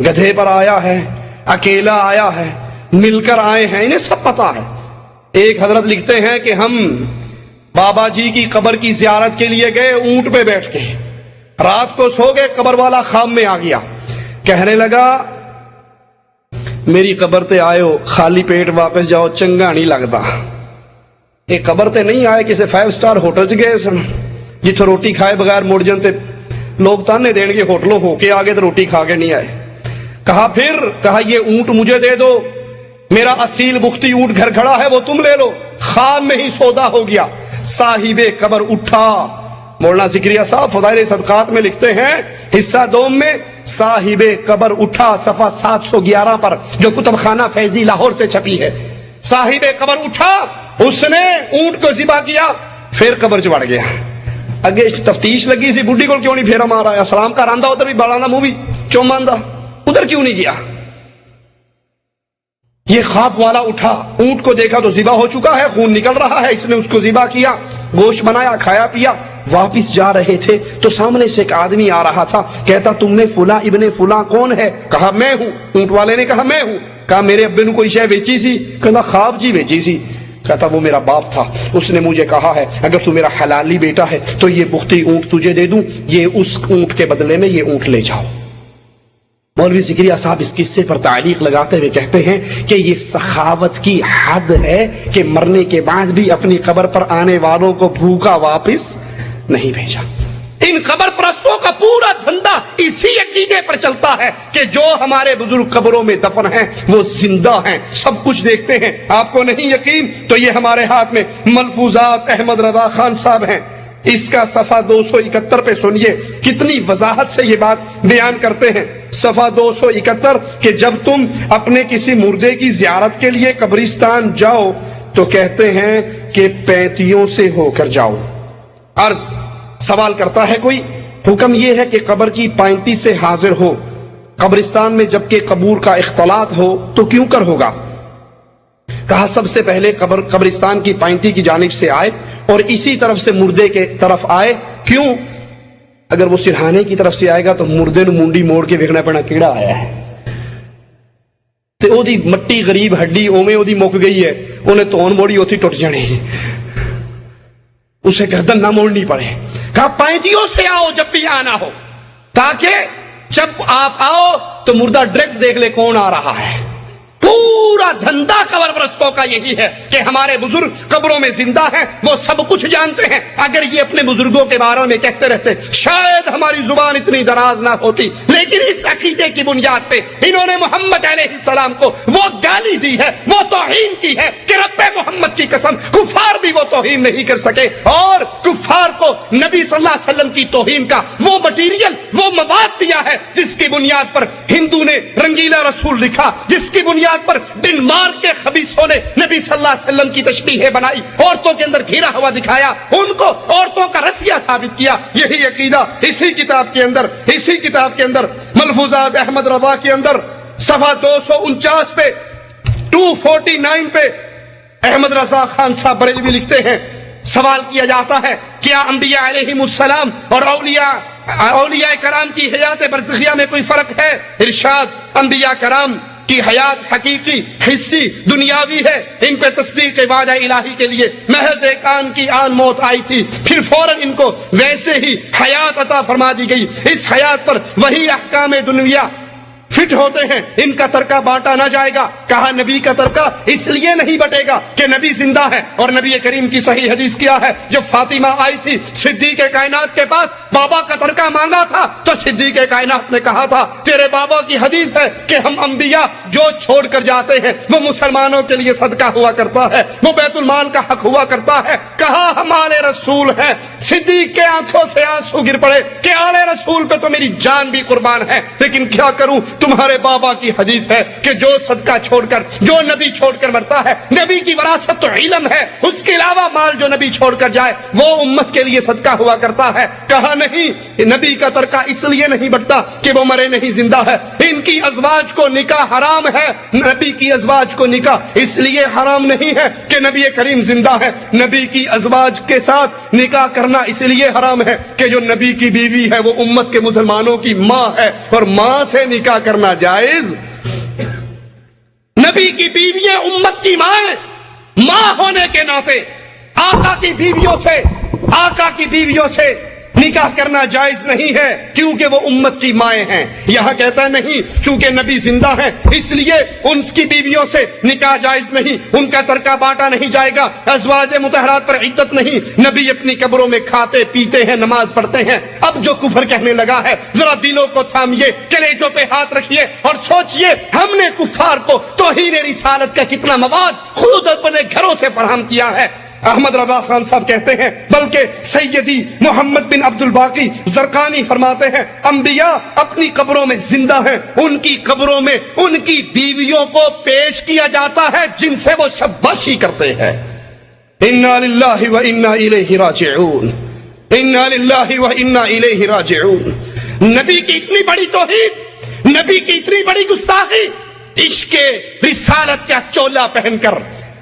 گدھے پر آیا ہے، اکیلا آیا ہے، مل کر آئے ہیں، انہیں سب پتا ہے. ایک حضرت لکھتے ہیں کہ ہم بابا جی کی قبر کی زیارت کے لیے گئے، اونٹ پہ بیٹھ کے رات کو سو گئے، قبر والا خواب میں آ گیا، کہنے لگا میری قبر تے آئے ہو، خالی پیٹ واپس جاؤ، چنگا نہیں لگتا. یہ قبر تے نہیں آئے، کسی 5 سٹار ہوٹل چ گئے سن جتوں روٹی کھائے بغیر مڑ جان تے لوگ تانے دین گے ہوٹلوں ہو کے آگے تو روٹی کھا کے نہیں آئے. کہا یہ اونٹ مجھے دے دو، میرا اصیل بختی اونٹ گھر کھڑا ہے، وہ تم لے لو. خواب میں ہی سودا ہو گیا. صاحب قبر اٹھا. مولانا زکریا صاحب فضائل صدقات میں لکھتے ہیں حصہ دوم میں، صاحب قبر اٹھا صفحہ 711 پر، جو کتب خانہ فیضی لاہور سے چھپی ہے. صاحب قبر اٹھا، اس نے اونٹ کو ذبح کیا، پھر قبر چ بڑھ گیا. اگے تفتیش لگی سی بڈھی کو کیوں نہیں پھیرا مارا، اسلام کا راندہ ادھر بھی بالاندہ منہ بھی چوماندہ، ادھر کیوں نہیں گیا. یہ خواب والا اٹھا، اونٹ کو دیکھا تو ذبح ہو چکا ہے، خون نکل رہا ہے، اس نے اس کو ذبح کیا، گوشت بنایا، کھایا پیا. واپس جا رہے تھے تو سامنے سے ایک آدمی آ رہا تھا، کہتا تم نے فلاں ابن فلاں کون ہے؟ کہا میں ہوں. اونٹ والے نے کہا میں ہوں. کہا میرے ابے نے کوئی شے بیچی سی؟ کہتا خواب جی بیچی سی. کہتا وہ میرا باپ تھا، اس نے مجھے کہا ہے اگر تو میرا حلالی بیٹا ہے تو یہ بختی اونٹ تجھے دے دوں، یہ اس اونٹ کے بدلے میں یہ اونٹ لے جاؤ. مولوی زکریا صاحب اس قصے پر تعلیق لگاتے ہوئے کہتے ہیں کہ یہ سخاوت کی حد ہے کہ مرنے کے بعد بھی اپنی قبر پر آنے والوں کو بھوکا واپس نہیں بھیجا. ان قبر پرستوں کا پورا دھندا اسی عقیدے پر چلتا ہے کہ جو ہمارے بزرگ قبروں میں دفن ہیں وہ زندہ ہیں، سب کچھ دیکھتے ہیں. آپ کو نہیں یقین تو یہ ہمارے ہاتھ میں ملفوظات احمد رضا خان صاحب ہیں، اس کا صفحہ 271 پہ سنیے کتنی وضاحت سے یہ بات بیان کرتے ہیں. صفحہ 271 کہ جب تم اپنے کسی مردے کی زیارت کے لیے قبرستان جاؤ تو کہتے ہیں کہ پینتیوں سے ہو کر جاؤ. عرض سوال کرتا ہے کوئی، حکم یہ ہے کہ قبر کی پینتی سے حاضر ہو، قبرستان میں جبکہ قبور کا اختلاط ہو تو کیوں کر ہوگا؟ کہا سب سے پہلے قبرستان کی پینتی کی جانب سے آئے اور اسی طرف سے مردے کے طرف آئے. کیوں؟ اگر وہ سرہانے کی طرف سے آئے گا تو مردے نو منڈی موڑ کے ویکھنا پینا کیڑا آیا ہے، تے او دی مٹی غریب ہڈی اوویں او دی مک گئی ہے، انہیں تون موڑی اوتھی ٹوٹ جانے، اسے گردن نہ موڑنی پڑے. کہا پینتیوں سے آؤ جب بھی آنا ہو، تاکہ جب آپ آؤ تو مردہ ڈائریکٹ دیکھ لے کون آ رہا ہے. پورا دھندا قبر پرستوں کا یہی ہے کہ ہمارے بزرگ قبروں میں زندہ ہیں، وہ سب کچھ جانتے ہیں. اگر یہ اپنے بزرگوں کے بارے میں کہتے رہتے شاید ہماری زبان اتنی دراز نہ ہوتی، لیکن اس عقیدے کی بنیاد پہ انہوں نے محمد علیہ السلام کو وہ گالی دی ہے، وہ توہین کی ہے کہ رب محمد کی قسم کفار بھی وہ توہین نہیں کر سکے. اور کفار کو نبی صلی اللہ علیہ وسلم کی توہین کا وہ مٹیریل، وہ مواد دیا ہے جس کی بنیاد پر ہندو نے رنگیلا رسول لکھا، جس کی بنیاد پر ڈنمارک کے خبیثوں نے نبی صلی اللہ علیہ وسلم کی تشبیہ بنائی، عورتوں کے اندر گھرا ہوا دکھایا، ان کو عورتوں کا رسیہ ثابت کیا. یہی عقیدہ اسی کتاب کے اندر ملفوظات احمد رضا کے اندر صفحہ 249 پہ 249 پہ احمد رضا خان صاحب بریلوی لکھتے ہیں. سوال کیا جاتا ہے کیا انبیاء علیہم السلام اور اولیاء کرام کی حیات برزخیہ میں کوئی فرق ہے؟ ارشاد انبیاء کرام کی حیات حقیقی، حصی، دنیاوی ہے. ان پہ تصدیق وعدہ الہی کے لیے محض ایک آن کی آن موت آئی تھی، پھر فوراً ان کو ویسے ہی حیات عطا فرما دی گئی. اس حیات پر وہی احکام دنیا فٹ ہوتے ہیں، ان کا ترکہ بانٹا نہ جائے گا۔ کہا نبی کا ترکہ اس لیے نہیں بٹے گا کہ نبی زندہ ہے، اور نبی کریم کی صحیح حدیث کیا ہے؟ جب فاطمہ آئی تھی صدیق کائنات کے پاس، بابا کا ترکہ مانگا تھا، تو صدیق کائنات نے کہا تھا تیرے بابا کی حدیث ہے کہ ہم انبیاء جو چھوڑ کر جاتے ہیں وہ مسلمانوں کے لیے صدقہ ہوا کرتا ہے، وہ بیت المال کا حق ہوا کرتا ہے۔ کہا ہمارے رسول ہیں۔ صدیق کے آنکھوں سے آنسو گر پڑے کہ آل رسول پہ تو میری جان بھی قربان ہے، لیکن کیا کروں، تمہارے بابا کی حدیث ہے کہ جو صدقہ چھوڑ کر، جو نبی چھوڑ کر مرتا ہے، نبی کی وراثت تو علم ہے، اس کے علاوہ مال جو نبی چھوڑ کر جائے وہ امت کے لیے صدقہ ہوا کرتا ہے۔ کہا نہیں، نبی کا ترکہ اس لیے نہیں بٹتا کہ وہ مرے نہیں، زندہ ہے۔ ان کی ازواج کو نکاح حرام ہے، نبی کی ازواج کو نکاح اس لیے حرام نہیں ہے کہ نبی کریم زندہ ہے، نبی کی ازواج کے ساتھ نکاح کرنا اس لیے حرام ہے کہ جو نبی کی بیوی ہے وہ امت کے مسلمانوں کی ماں ہے، اور ماں سے نکاح کرنا جائز۔ نبی کی بیویاں امت کی ماں ہونے کے ناطے آقا کی بیویوں سے نکاح کرنا جائز نہیں ہے، کیونکہ وہ امت کی مائیں ہیں۔ یہاں کہتا نہیں چونکہ نبی زندہ ہیں اس لیے ان کی بیویوں سے نکاح جائز نہیں، ان کا ترکہ بانٹا نہیں جائے گا، ازواج مطہرات پر عدت نہیں، نبی اپنی قبروں میں کھاتے پیتے ہیں، نماز پڑھتے ہیں۔ اب جو کفر کہنے لگا ہے ذرا دلوں کو تھامیے، کلیجوں پہ ہاتھ رکھیے اور سوچئے ہم نے کفار کو توہین رسالت کا کتنا مواد خود اپنے گھروں سے فراہم کیا ہے۔ احمد رضا خان صاحب کہتے ہیں، بلکہ سیدی محمد بن عبد الباقی زرقانی فرماتے ہیں انبیاء اپنی قبروں میں زندہ ہیں، ان کی قبروں میں ان کی بیویوں کو پیش کیا جاتا ہے جن سے وہ شباشی کرتے ہیں۔ انا للہ و انا الیہ راجعون، انا للہ و انا الیہ راجعون۔ نبی کی اتنی بڑی توہین، نبی کی اتنی بڑی گستاخی، عشق رسالت کا چولا پہن کر،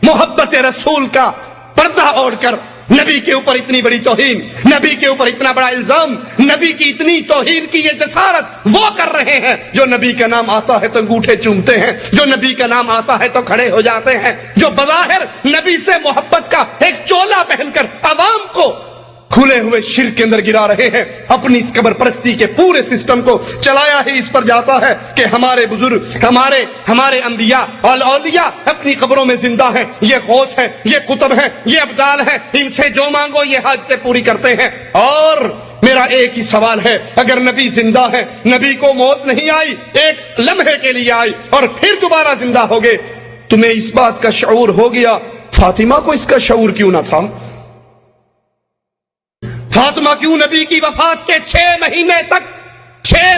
محبت رسول کا پردہ اوڑھ کر نبی کے اوپر اتنی بڑی توہین، نبی کے اوپر اتنا بڑا الزام، نبی کی اتنی توہین کی یہ جسارت وہ کر رہے ہیں جو نبی کا نام آتا ہے تو انگوٹھے چومتے ہیں، جو نبی کا نام آتا ہے تو کھڑے ہو جاتے ہیں، جو بظاہر نبی سے محبت کا ایک چولا پہن کر عوام کو کھلے ہوئے شرک کے اندر گرا رہے ہیں۔ اپنی اس قبر پرستی کے پورے سسٹم کو چلایا ہی اس پر جاتا ہے کہ ہمارے بزرگ، ہمارے انبیاء اور اولیاء اپنی قبروں میں زندہ ہیں، یہ غوث ہیں، یہ قطب ہیں، یہ ابدال ہیں، ان سے جو مانگو یہ حاجتیں پوری کرتے ہیں۔ اور میرا ایک ہی سوال ہے، اگر نبی زندہ ہے، نبی کو موت نہیں آئی، ایک لمحے کے لیے آئی اور پھر دوبارہ زندہ ہو گئے، تمہیں اس بات کا شعور ہو گیا فاطمہ کو اس کا شعور کیوں نہ تھا؟ فاطمہ کیوں نبی کی وفات کے 6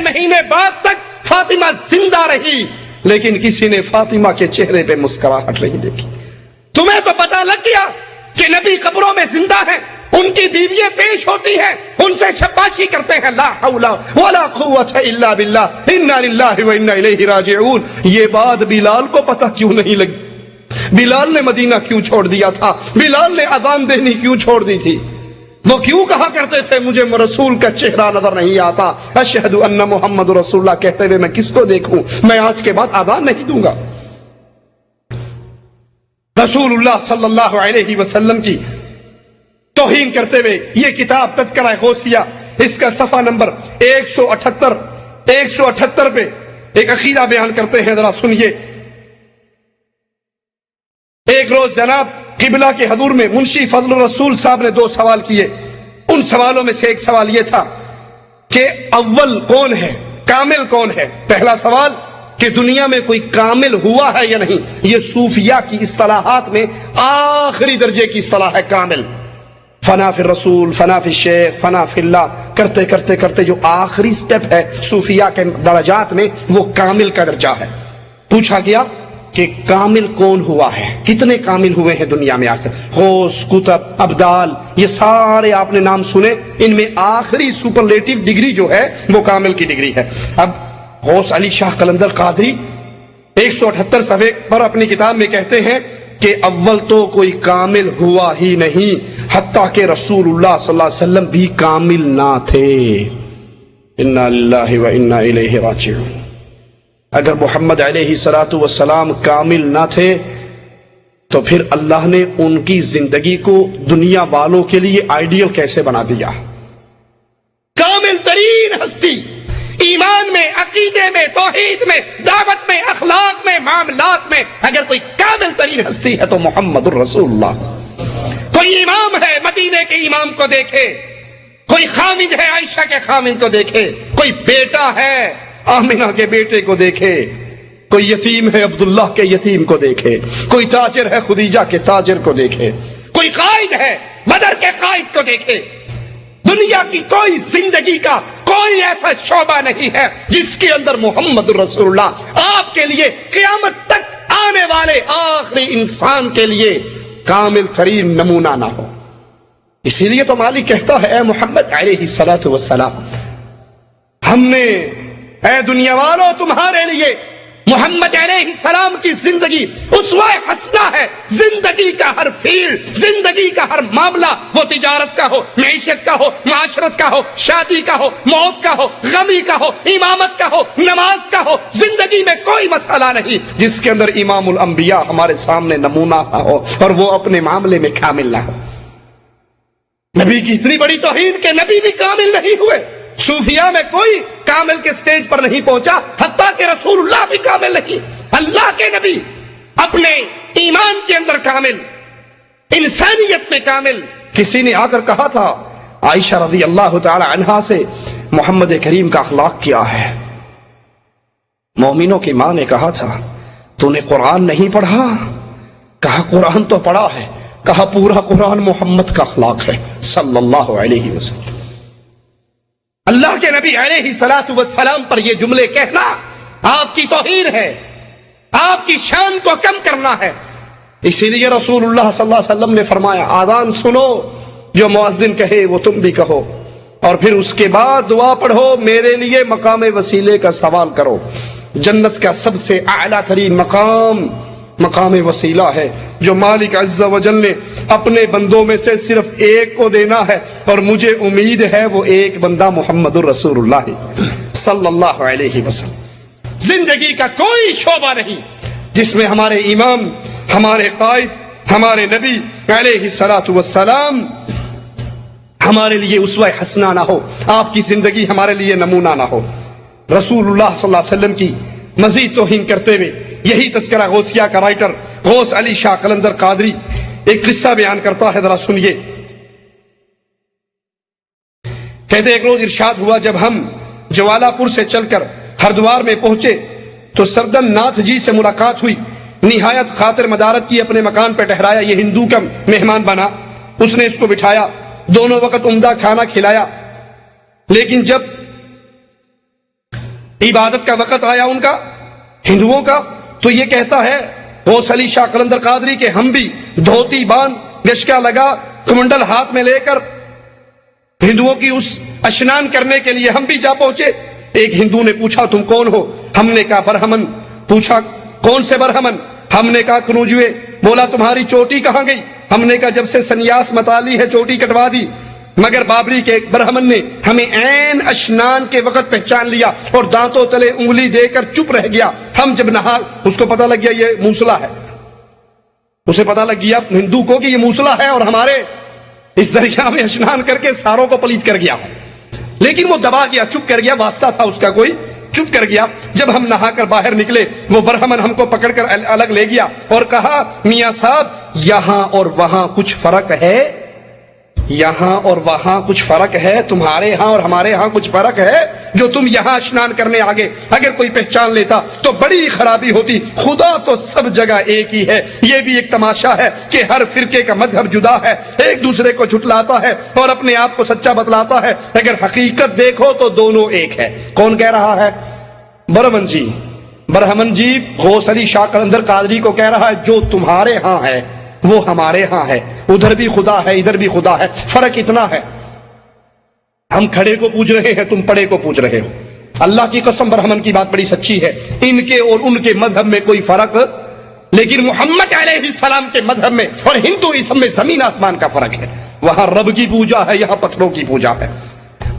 مہینے بعد تک فاطمہ زندہ رہی، لیکن کسی نے فاطمہ کے چہرے پہ مسکراہٹ نہیں دیکھی؟ تمہیں تو پتہ لگ گیا کہ نبی قبروں میں زندہ ہیں، ان کی بیویاں پیش ہوتی ہیں، ان سے شباشی کرتے ہیں، لا حول ولا قوت الا باللہ، انا للہ و انا الیہ راجعون۔ یہ بات بلال کو پتہ کیوں نہیں لگی؟ بلال نے مدینہ کیوں چھوڑ دیا تھا؟ بلال نے اذان دینی کیوں چھوڑ دی تھی؟ وہ کیوں کہا کرتے تھے مجھے رسول کا چہرہ نظر نہیں آتا، اشہد ان محمد رسول اللہ کہتے ہوئے میں کس کو دیکھوں؟ میں آج کے بعد اذان نہیں دوں گا۔ رسول اللہ صلی اللہ علیہ وسلم کی توہین کرتے ہوئے یہ کتاب تذکرہ غوثیہ، اس کا صفحہ نمبر 178 پہ ایک عقیدہ بیان کرتے ہیں، ذرا سنیے۔ ایک روز جناب قبلہ کے حضور میں منشی فضل الرسول صاحب نے 2 سوال کیے، ان سوالوں میں سے ایک سوال یہ تھا کہ اول کون ہے، کامل کون ہے؟ پہلا سوال کہ دنیا میں کوئی کامل ہوا ہے یا نہیں؟ یہ صوفیہ کی اصطلاحات میں آخری درجے کی اصطلاح ہے کامل۔ فنا فی الرسول، فنا فی الشیخ، فنا فی اللہ کرتے کرتے کرتے جو آخری سٹیپ ہے صوفیہ کے درجات میں وہ کامل کا درجہ ہے۔ پوچھا گیا کہ کامل کون ہوا ہے، کتنے کامل ہوئے ہیں دنیا میں آخر؟ غوث، قطب، ابدال، یہ سارے آپ نے نام سنے، ان میں آخری سپرلیٹو ڈگری جو ہے وہ کامل کی ڈگری ہے۔ اب غوث علی شاہ قلندر قادری 178 صفحے پر اپنی کتاب میں کہتے ہیں کہ اول تو کوئی کامل ہوا ہی نہیں، حتیٰ کہ رسول اللہ صلی اللہ علیہ وسلم بھی کامل نہ تھے۔ انا للہ و انا الیہ راجعون۔ اگر محمد علیہ السلام کامل نہ تھے تو پھر اللہ نے ان کی زندگی کو دنیا والوں کے لیے آئیڈیل کیسے بنا دیا؟ کامل ترین ہستی، ایمان میں، عقیدے میں، توحید میں، دعوت میں، اخلاق میں، معاملات میں اگر کوئی کامل ترین ہستی ہے تو محمد الرسول اللہ۔ کوئی امام ہے، مدینے کے امام کو دیکھے، کوئی خامد ہے، عائشہ کے خامد کو دیکھے، کوئی بیٹا ہے، آمنہ کے بیٹے کو دیکھے، کوئی یتیم ہے، عبداللہ کے یتیم کو دیکھے، کوئی تاجر ہے، خدیجہ کے تاجر کو دیکھے، کوئی قائد ہے، بدر کے قائد کو دیکھے۔ دنیا کی کوئی زندگی کا کوئی ایسا شعبہ نہیں ہے جس کے اندر محمد رسول اللہ آپ کے لیے قیامت تک آنے والے آخری انسان کے لیے کامل ترین نمونہ نہ ہو۔ اسی لیے تو مالک کہتا ہے، اے محمد علیہ الصلوۃ والسلام، ہم نے اے دنیا والوں تمہارے لیے محمد علیہ السلام کی زندگی اسوہ حسنہ ہے۔ زندگی کا ہر فیلڈ، زندگی کا ہر معاملہ، وہ تجارت کا ہو، معیشت کا ہو، معاشرت کا ہو، شادی کا ہو، موت کا ہو، غمی کا ہو، امامت کا ہو، نماز کا ہو، زندگی میں کوئی مسئلہ نہیں جس کے اندر امام الانبیاء ہمارے سامنے نمونہ نہ ہو اور وہ اپنے معاملے میں کامل نہ ہو۔ نبی کی اتنی بڑی توہین کہ نبی بھی کامل نہیں ہوئے، صوفیاء میں کوئی کامل کے سٹیج پر نہیں پہنچا، حتیٰ کہ رسول اللہ بھی کامل نہیں۔ اللہ کے نبی اپنے ایمان کے اندر کامل، انسانیت میں کامل۔ کسی نے آ کر کہا تھا عائشہ رضی اللہ تعالی عنہا سے، محمد کریم کا اخلاق کیا ہے؟ مومنوں کی ماں نے کہا تھا، تو نے قرآن نہیں پڑھا؟ کہا قرآن تو پڑھا ہے۔ کہا پورا قرآن محمد کا اخلاق ہے صلی اللہ علیہ وسلم۔ اللہ کے نبی علیہ السلام پر یہ جملے کہنا آپ کی توہین ہے، آپ کی شان کو کم کرنا ہے۔ اسی لیے رسول اللہ صلی اللہ علیہ وسلم نے فرمایا، آذان سنو، جو مؤذن کہے وہ تم بھی کہو، اور پھر اس کے بعد دعا پڑھو، میرے لیے مقام وسیلے کا سوال کرو۔ جنت کا سب سے اعلیٰ ترین مقام مقام وسیلہ ہے، جو مالک عز و جل نے اپنے بندوں میں سے صرف ایک کو دینا ہے، اور مجھے امید ہے وہ ایک بندہ محمد الرسول اللہ صلی اللہ علیہ وسلم۔ زندگی کا کوئی شعبہ نہیں جس میں ہمارے امام، ہمارے قائد، ہمارے نبی علیہ الصلوۃ والسلام ہمارے لیے اسوہ حسنہ نہ ہو، آپ کی زندگی ہمارے لیے نمونہ نہ ہو۔ رسول اللہ صلی اللہ علیہ وسلم کی مزید توہین کرتے ہوئے یہی تذکرہ غوثیہ کا رائٹر غوث علی شاہ قلندر قادری ایک قصہ بیان کرتا ہے، ذرا سنیے۔ کہتے ایک روز ارشاد ہوا، جب ہم جوالا پور سے چل کر ہردوار میں پہنچے تو سردن ناتھ جی سے ملاقات ہوئی۔ نہایت خاطر مدارت کی، اپنے مکان پہ ٹھہرایا۔ یہ ہندو کا مہمان بنا، اس نے اس کو بٹھایا، دونوں وقت عمدہ کھانا کھلایا۔ لیکن جب عبادت کا وقت آیا ان کا، ہندوؤں کا، تو یہ کہتا ہے غوث علی شاہ قلندر قادری کہ ہم بھی دھوتی باندھ، گشکا لگا، کمنڈل ہاتھ میں لے کر ہندوؤں کی اس اشنان کرنے کے لیے ہم بھی جا پہنچے۔ ایک ہندو نے پوچھا تم کون ہو؟ ہم نے کہا برہمن۔ پوچھا کون سے برہمن؟ ہم نے کہا کنوجوے۔ بولا تمہاری چوٹی کہاں گئی؟ ہم نے کہا جب سے سنیاس متالی ہے چوٹی کٹوا دی۔ مگر بابری کے ایک برہمن نے ہمیں عین اشنان کے وقت پہچان لیا اور دانتوں تلے انگلی دے کر چپ رہ گیا۔ ہم جب نہا، اس کو پتہ لگ گیا یہ موسلا ہے، اسے پتہ لگ گیا ہندو کو کہ یہ موسلا ہے اور ہمارے اس دریا میں اشنان کر کے ساروں کو پلیت کر گیا ہے۔ لیکن وہ دبا گیا، چپ کر گیا، واسطہ تھا اس کا کوئی، چپ کر گیا۔ جب ہم نہا کر باہر نکلے، وہ برہمن ہم کو پکڑ کر الگ لے گیا اور کہا میاں صاحب یہاں اور وہاں کچھ فرق ہے، یہاں اور وہاں کچھ فرق ہے، تمہارے ہاں اور ہمارے ہاں کچھ فرق ہے، جو تم یہاں اشنان کرنے آگے اگر کوئی پہچان لیتا تو بڑی خرابی ہوتی۔ خدا تو سب جگہ ایک ہی ہے۔ یہ بھی ایک تماشا ہے کہ ہر فرقے کا مذہب جدا ہے، ایک دوسرے کو جھٹلاتا ہے اور اپنے آپ کو سچا بتلاتا ہے، اگر حقیقت دیکھو تو دونوں ایک ہے۔ کون کہہ رہا ہے؟ برہمن جی۔ برہمن جی غوث علی شاہ قلندر قادری کو کہہ رہا ہے جو تمہارے ہاں ہے وہ ہمارے ہاں ہے، ادھر بھی خدا ہے ادھر بھی خدا ہے، فرق اتنا ہے۔ ہم کھڑے کو پوچھ رہے ہیں، تم پڑے کو پوچھ رہے ہو۔ اللہ کی قسم برہمن کی بات بڑی سچی ہے، ان کے اور ان کے مذہب میں کوئی فرق، لیکن محمد علیہ السلام کے مذہب میں اور ہندوازم میں زمین آسمان کا فرق ہے۔ وہاں رب کی پوجا ہے، یہاں پتھروں کی پوجا ہے۔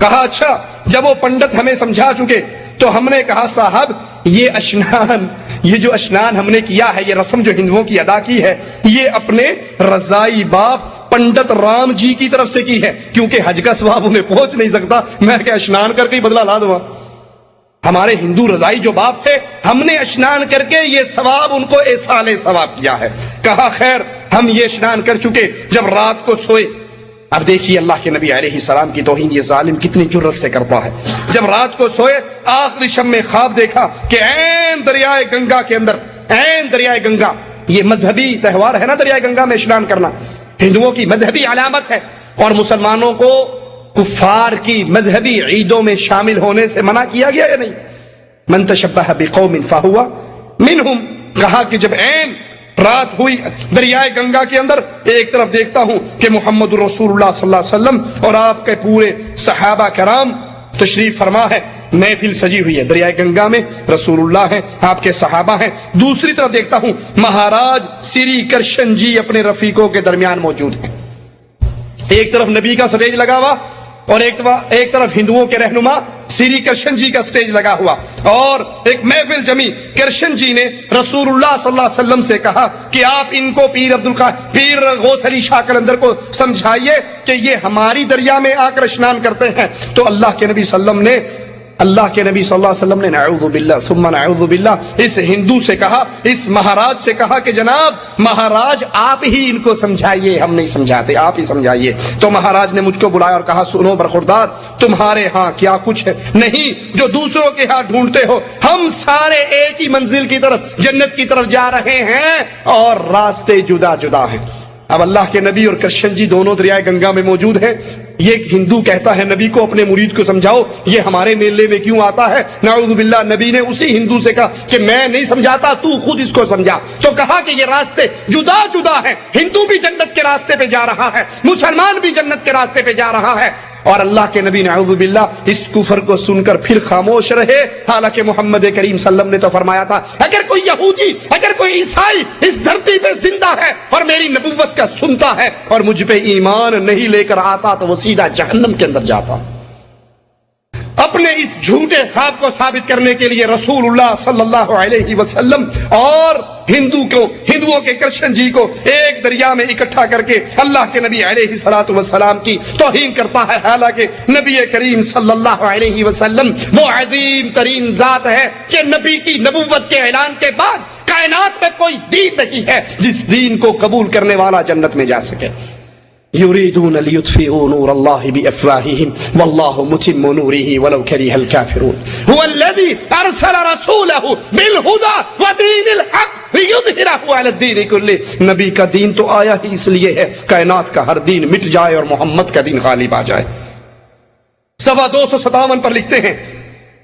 کہا اچھا، جب وہ پنڈت ہمیں سمجھا چکے تو ہم نے کہا صاحب یہ اشنان، یہ جو اشنان ہم نے کیا ہے، یہ رسم جو ہندوؤں کی ادا کی ہے، یہ اپنے رضائی باپ پنڈت رام جی کی طرف سے کی ہے، کیونکہ حج کا ثواب انہیں پہنچ نہیں سکتا، میں کہ اشنان کر کے ہی بدلہ لا دوں۔ ہمارے ہندو رضائی جو باپ تھے، ہم نے اشنان کر کے یہ ثواب ان کو ایصال ثواب کیا ہے. کہا خیر ہم یہ اشنان کر چکے، جب رات کو سوئے. اب دیکھیے اللہ کے نبی علیہ السلام کی توہین یہ ظالم کتنی جرت سے کرتا ہے. جب رات کو سوئے آخری شب میں خواب دیکھا کہ عین دریائے گنگا کے اندر، عین دریائے گنگا، یہ مذہبی تہوار ہے نا دریائے گنگا میں اشنان کرنا، ہندوؤں کی مذہبی علامت ہے، اور مسلمانوں کو کفار کی مذہبی عیدوں میں شامل ہونے سے منع کیا گیا یا نہیں؟ من تشبہ بقوم فہو منہم. کہا کہ جب عین رات ہوئی دریائے گنگا کے اندر، ایک طرف دیکھتا ہوں کہ محمد رسول اللہ صلی اللہ علیہ وسلم اور آپ کے پورے صحابہ کرام تشریف فرما ہے، محفل سجی ہوئی ہے دریائے گنگا میں، رسول اللہ ہیں، آپ کے صحابہ ہیں. دوسری طرف دیکھتا ہوں مہاراج سری کرشن جی اپنے رفیقوں کے درمیان موجود ہیں. ایک طرف نبی کا سٹیج لگا ہوا اور ایک طرف ہندوؤں کے رہنما سری کرشن جی کا سٹیج لگا ہوا، اور ایک محفل جمی. کرشن جی نے رسول اللہ صلی اللہ علیہ وسلم سے کہا کہ آپ ان کو پیر غوث علی شاہ قلندر کو سمجھائیے کہ یہ ہماری دریا میں آ کر اشنان کرتے ہیں. تو اللہ کے نبی صلی اللہ علیہ وسلم نے نعوذ باللہ ثم نعوذ باللہ اس ہندو سے کہا، اس مہاراج سے کہا کہ جناب مہاراج آپ ہی ان کو سمجھائیے، ہم نہیں سمجھاتے، آپ ہی سمجھائیے. تو مہاراج نے مجھ کو بلایا اور کہا سنو برخوردار، تمہارے ہاں کیا کچھ ہے نہیں جو دوسروں کے ہاں ڈھونڈتے ہو. ہم سارے ایک ہی منزل کی طرف، جنت کی طرف جا رہے ہیں اور راستے جدا جدا ہیں. اب اللہ کے نبی اور کرشن جی دونوں دریائے گنگا میں موجود ہیں. یہ ہندو کہتا ہے نبی کو اپنے مرید کو سمجھاؤ یہ ہمارے میلے میں کیوں آتا ہے. نعوذ باللہ نبی نے اسی ہندو سے کہا کہ میں نہیں سمجھاتا، تو خود اس کو سمجھا. تو کہا کہ یہ راستے جدا جدا ہیں، ہندو بھی جنت کے راستے پہ جا رہا ہے، مسلمان بھی جنت کے راستے پہ جا رہا ہے. اور اللہ کے نبی نعوذ باللہ اس کفر کو سن کر پھر خاموش رہے. حالانکہ محمد کریم صلی اللہ علیہ وسلم نے تو فرمایا تھا اگر کوئی یہودی، اگر کوئی عیسائی اس دھرتی پہ زندہ ہے اور میری نبوت کا سنتا ہے اور مجھ پہ ایمان نہیں لے کر آتا تو وہ سیدھا جہنم کے اندر جاتا. اپنے اس جھوٹے خواب کو ثابت کرنے کے لیے رسول اللہ صلی اللہ علیہ وسلم اور ہندوؤں کے کرشن جی کو ایک دریا میں اکٹھا کر کے اللہ کے نبی علیہ الصلوۃ والسلام کی توہین کرتا ہے. حالانکہ نبی کریم صلی اللہ علیہ وسلم وہ عظیم ترین ذات ہے کہ نبی کی نبوت کے اعلان کے بعد کائنات میں کوئی دین نہیں ہے جس دین کو قبول کرنے والا جنت میں جا سکے. یریدون لیطفئوا نور اللہ بافواہہم واللہ متم نورہ ولو کرہ الکافرون هو الذی ارسل رسولہ بالہدی ودین الحق لیظہرہ علی الدین کلہ. نبی کا دین تو آیا ہی اس لیے ہے کائنات کا ہر دین مٹ جائے اور محمد کا دین غالب آ جائے. صفحہ 257 پر لکھتے ہیں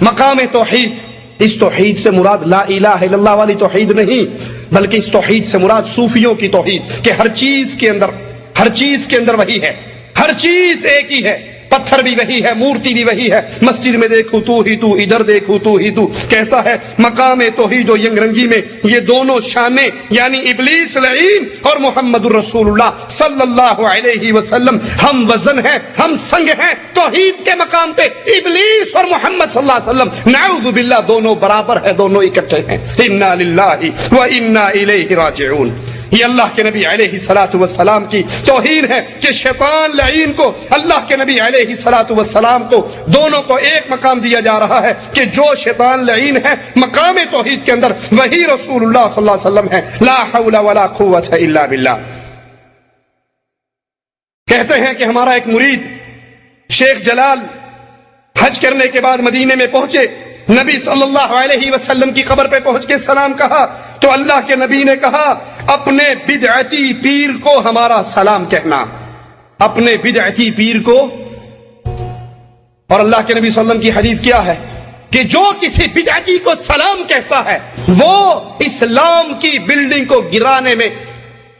مقام توحید. اس توحید سے مراد لا الہ الا اللہ والی توحید نہیں، بلکہ اس توحید سے مراد صوفیوں کی توحید کہ ہر چیز کے اندر وہی ہے، ہر چیز ایک ہی ہے. پتھر بھی وہی ہے، مورتی بھی وہی ہے. مسجد میں دیکھو تو ہی تو، ادھر دیکھو تو ہی تو. کہتا ہے مقام توحید و ینگ رنگی میں یہ دونوں شانیں یعنی ابلیس لعین اور محمد الرسول اللہ صلی اللہ علیہ وسلم ہم وزن ہیں، ہم سنگ ہیں. توحید کے مقام پہ ابلیس اور محمد صلی اللہ علیہ وسلم نعوذ باللہ دونوں برابر ہیں، دونوں اکٹھے ہیں. انا للہ و انا الیہ راجعون. یہ اللہ کے نبی علیہ الصلوۃ والسلام کی توہین ہے کہ شیطان لعین کو، اللہ کے نبی علیہ الصلوۃ والسلام کو، دونوں کو ایک مقام دیا جا رہا ہے کہ جو شیطان لعین ہے مقام توحید کے اندر وہی رسول اللہ صلی اللہ علیہ وسلم ہے. لا حول ولا قوت الا باللہ. کہتے ہیں کہ ہمارا ایک مرید شیخ جلال حج کرنے کے بعد مدینے میں پہنچے، نبی صلی اللہ علیہ وسلم کی قبر پہ پہنچ کے سلام کہا تو اللہ کے نبی نے کہا اپنے بدعتی پیر کو ہمارا سلام کہنا، اپنے بدعتی پیر کو. اور اللہ کے نبی صلی اللہ علیہ وسلم کی حدیث کیا ہے کہ جو کسی بدعتی کو سلام کہتا ہے وہ اسلام کی بلڈنگ کو گرانے میں